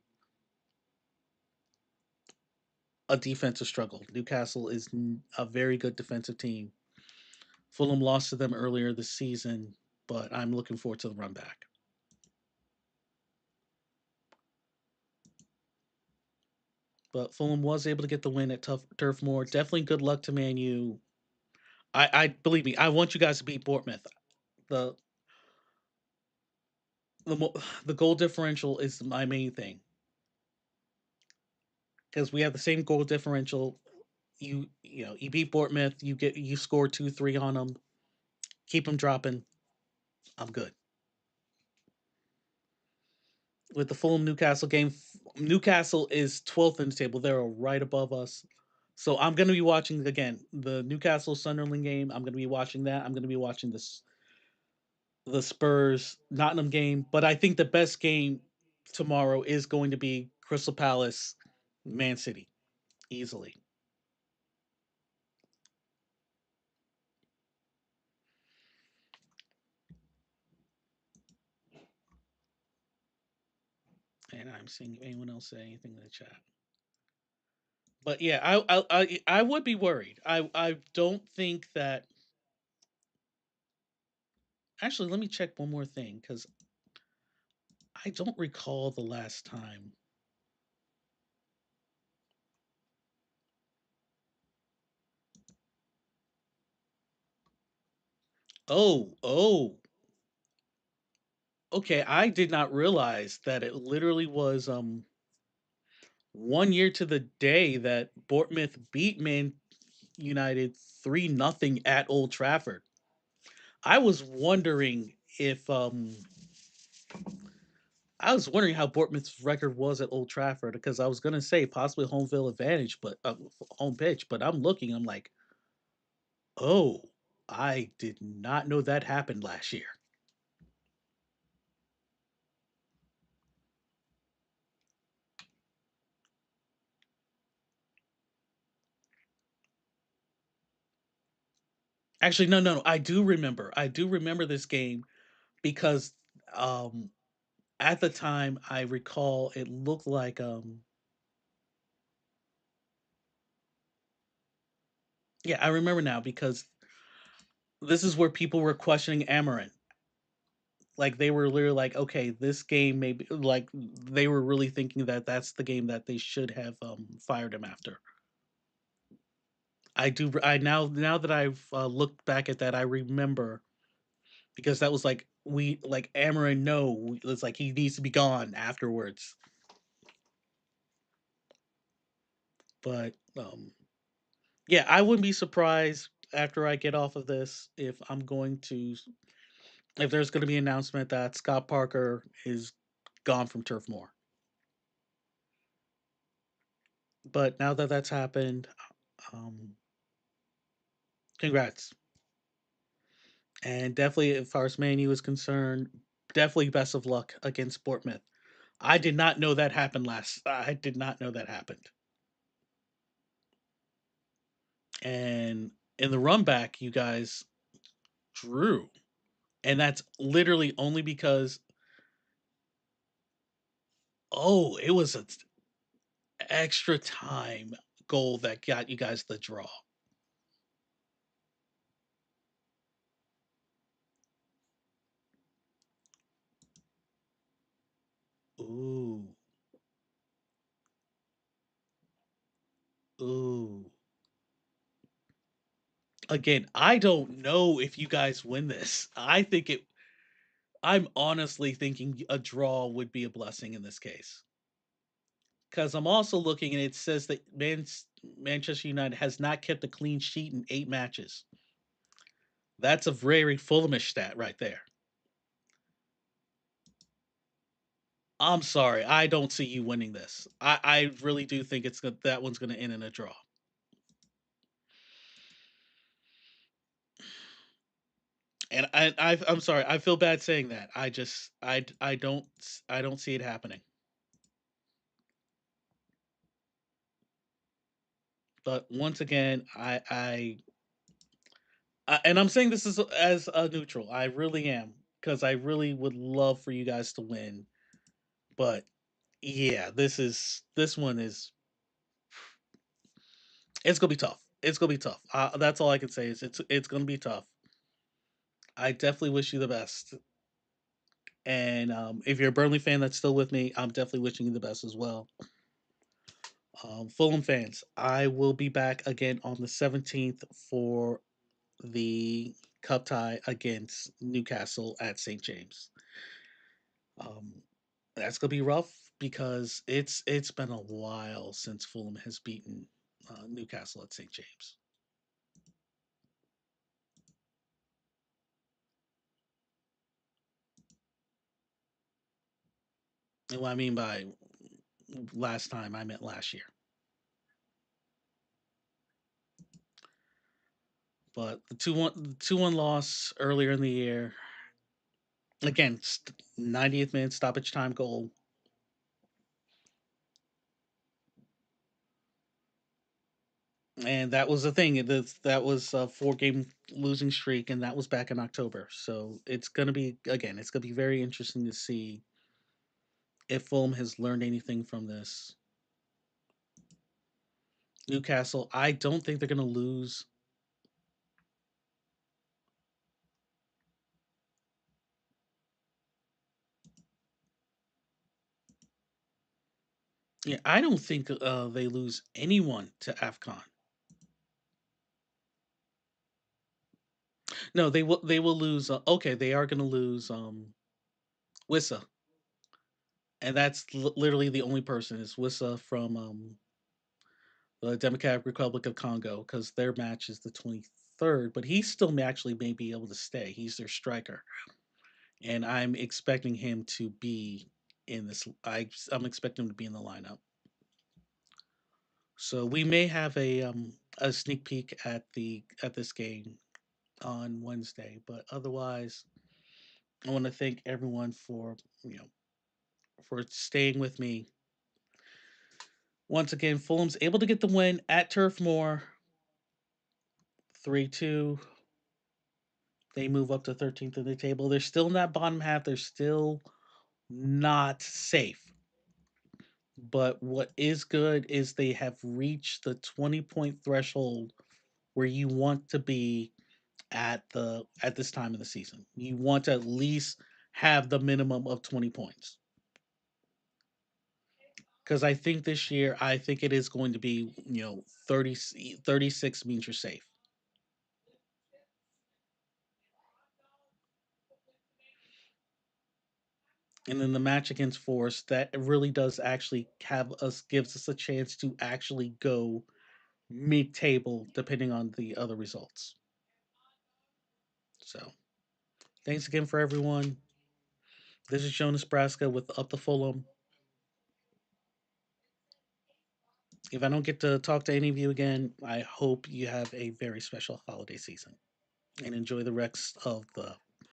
a defensive struggle. Newcastle is a very good defensive team. Fulham lost to them earlier this season, but I'm looking forward to the run back. But Fulham was able to get the win at Turf Moor. Definitely good luck to Man U. I believe me. I want you guys to beat Bournemouth. The the goal differential is my main thing because we have the same goal differential. You beat Bournemouth. You score 2-3 on them. Keep them dropping. I'm good. With the Fulham Newcastle game, Newcastle is 12th in the table. They're right above us. So I'm going to be watching again the Newcastle Sunderland game. I'm going to be watching that. I'm going to be watching the Spurs Nottingham game, but I think the best game tomorrow is going to be Crystal Palace Man City easily. And I'm seeing anyone else say anything in the chat. But yeah, I would be worried. I don't think that. Actually, let me check one more thing because I don't recall the last time. Oh, okay. I did not realize that it literally was 1 year to the day that Bournemouth beat Man United 3-0 at Old Trafford. I was wondering if I was wondering how Bournemouth's record was at Old Trafford because I was gonna say possibly home field advantage, but home pitch. But I'm looking, I'm like, oh, I did not know that happened last year. Actually, no, I do remember. I do remember this game because um at the time I recall it looked like yeah, I remember now because this is where people were questioning Amarin. Like they were literally like, okay, this game maybe like they were really thinking that that's the game that they should have fired him after. I do. I now that I've looked back at that, I remember because that was like we like Amarin. No, it's like he needs to be gone afterwards. But yeah, I wouldn't be surprised after I get off of this if there's going to be an announcement that Scott Parker is gone from Turf Moor. But now that that's happened, um, congrats. And definitely, as far as Man U is concerned, definitely best of luck against Bournemouth. I did not know that happened last. I did not know that happened. And in the run back, you guys drew, and that's literally only because it was an extra time goal that got you guys the draw. Ooh, ooh. Again, I don't know if you guys win this. I'm honestly thinking a draw would be a blessing in this case. Because I'm also looking and it says that Manchester United has not kept a clean sheet in 8 matches. That's a very Fulhamish stat right there. I'm sorry, I don't see you winning this. I really do think that one's going to end in a draw. And I'm sorry, I feel bad saying that. I don't see it happening. But once again, and I'm saying this as a neutral. I really am because I really would love for you guys to win. But yeah, this one is it's gonna be tough. It's gonna be tough. That's all I can say is it's gonna be tough. I definitely wish you the best. And if you're a Burnley fan that's still with me, I'm definitely wishing you the best as well. Fulham fans, I will be back again on the 17th for the cup tie against Newcastle at St. James. Um, that's gonna be rough because it's been a while since Fulham has beaten Newcastle at St. James. And what I mean by last time, I meant last year. But the 2-1 loss earlier in the year, again, 90th minute stoppage time goal. And that was the thing. That was a 4 game losing streak, and that was back in October. So it's gonna be very interesting to see if Fulham has learned anything from this. Newcastle, I don't think they're gonna lose. Yeah, I don't think they lose anyone to Afcon. No, they will lose. Okay, they are gonna lose Wissa, and that's literally the only person is Wissa from the Democratic Republic of Congo because their match is the 23rd, but he still actually may be able to stay. He's their striker, and I'm expecting him to be in this. I'm expecting him to be in the lineup. So we may have a sneak peek at this game on Wednesday, but otherwise, I want to thank everyone for for staying with me. Once again, Fulham's able to get the win at Turf Moor, 3-2. They move up to 13th in the table. They're still in that bottom half. They're still not safe. But what is good is they have reached the 20-point threshold where you want to be at this time of the season. You want to at least have the minimum of 20 points. Because I think this year, I think it is going to be, 36 means you're safe. And then the match against Forest, that really does actually gives us a chance to actually go mid table depending on the other results. So thanks again for everyone. This is Jonas Braska with Up the Fulham. If I don't get to talk to any of you again, I hope you have a very special holiday season. and enjoy the rest of the